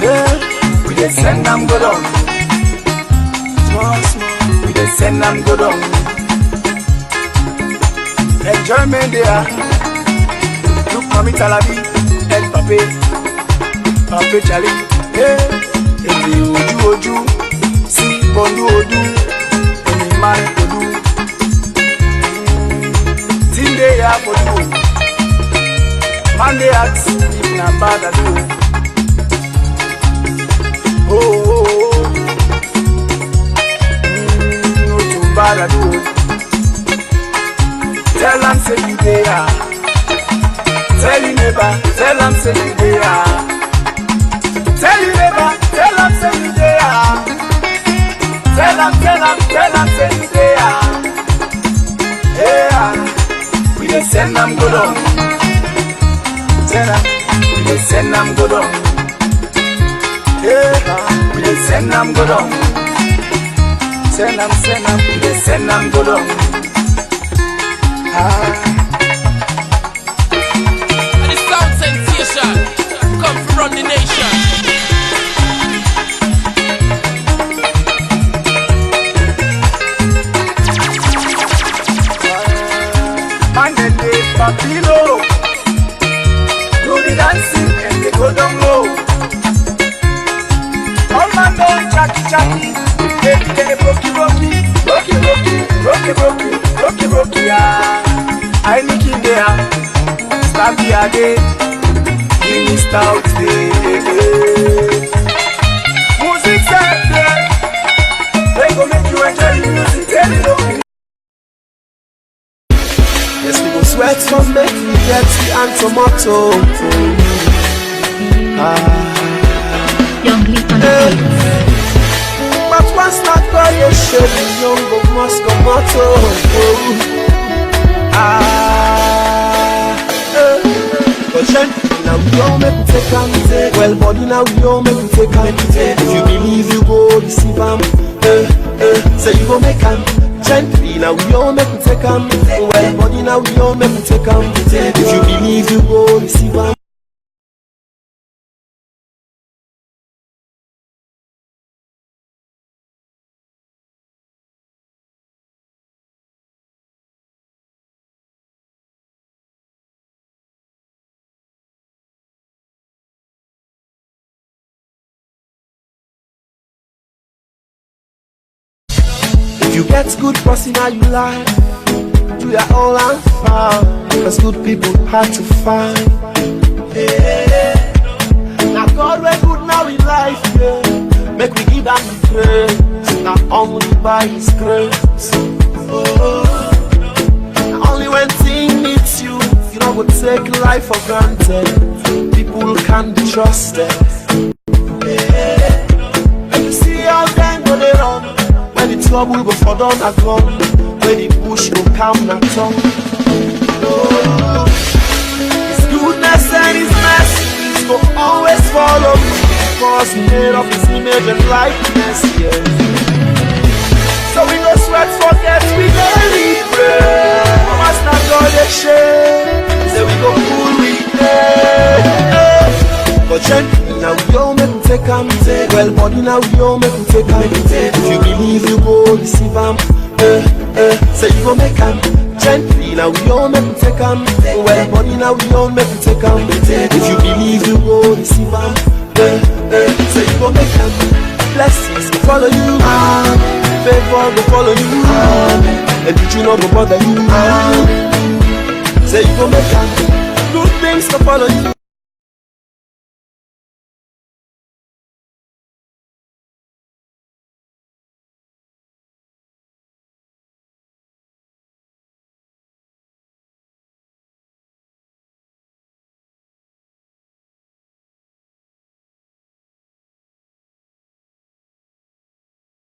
Yeah, we dey send them go down. Small, we dey send them go down. Enjoyment there. Look, Mami Talabi, El Pape, Pape Charlie. Hey, Ebi Oju, Si Bondu Odu, Emi Man Odu. Tinde ya Odu. Monday ask if na bad I do. Oh, no too bad I do. Tell them say you there. Tell your neighbor, tell them say you there. Tell your neighbor, tell them say you there. Tell them say you there. Yeah, we dey send them go down. Tell them, we dey send them go down. Yeah, we dey send them go down. Send them, we dey send them go down. And the sound sensation come from run the nation. Man and the Papilo do the dancing and they go down low. All man don't chatty. Baby they rocky, yeah. I look in there, stabby again, give me stout day. Music set there, they go make you enjoy the music, tell it over. Yes, we go sweat from make we get tea and tomato. Young Leap on the beat. But once that girl you show me young go must come out. But now we all make we take am. Well, body now we all make we take am. If you believe you go receive am. So you go make am. Gently now we all make we take am. Well, body now we all make we take am. If you believe you go receive am. you get good person how you like, do your all and found. Cause good people hard to find. Yeah. Now God we're good now in life, yeah. Make we give them the praise. Not only by His grace. Oh. Now only when things meets you, you know, would take life for granted. People can be trusted. Yeah. And you see how them go they run. When the trouble go for down a gun, when the bush go calm na tongue. Oh. His goodness and His mercy go always follow me, cause He made of His image and likeness, yeah. So we no sweat forget we daily pray. Must not go the shame. Say we go cool we day. But gently now we all make we take 'em. Well body now we all make we take 'em. If you believe you go receive 'em. Say you go make 'em. Gently now we all make we take 'em. Well body now we all make we take 'em. If you believe you go receive 'em. Say you go make 'em. Blessings will follow you. Favor will follow you. And did you know go bother you? Say you go make 'em. Good things will follow you.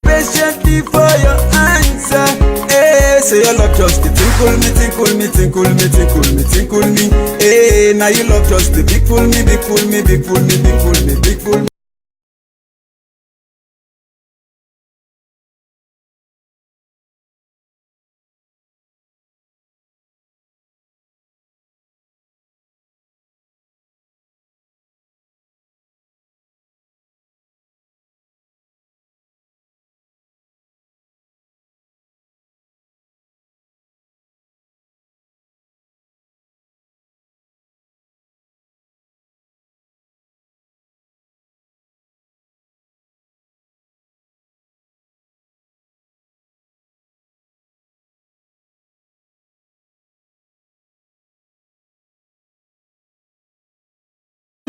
Patiently for your answer. Hey, say your love just the tinkle me, tinkle me, tinkle me, tinkle me, tinkle me. Hey, now you love just the big fool me, big fool me, big fool me, big fool me, big fool me.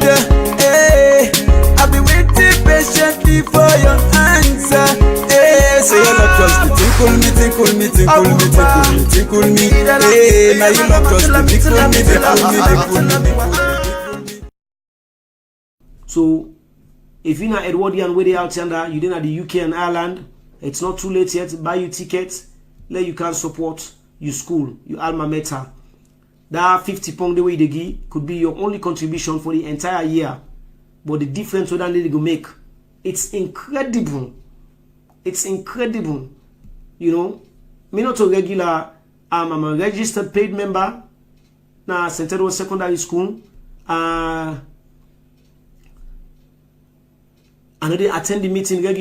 Hey, I've been waiting patiently for your answer. Hey, say your love just the tinkle me, tinkle me, tinkle me, tinkle me, tinkle me. Hey, now you love just the tinkle me, tinkle me, tinkle me, tinkle me. So, if you're not Edwardian where they out yonder, you're in at the UK and Ireland, it's not too late yet. Buy you tickets, let you can support your school, your alma mater. That £50 the way they give could be your only contribution for the entire year. But the difference that they go make, it's incredible. It's incredible. You know, me not a regular, I'm a registered paid member na St. Edward Secondary School. I know they attend the meeting regularly.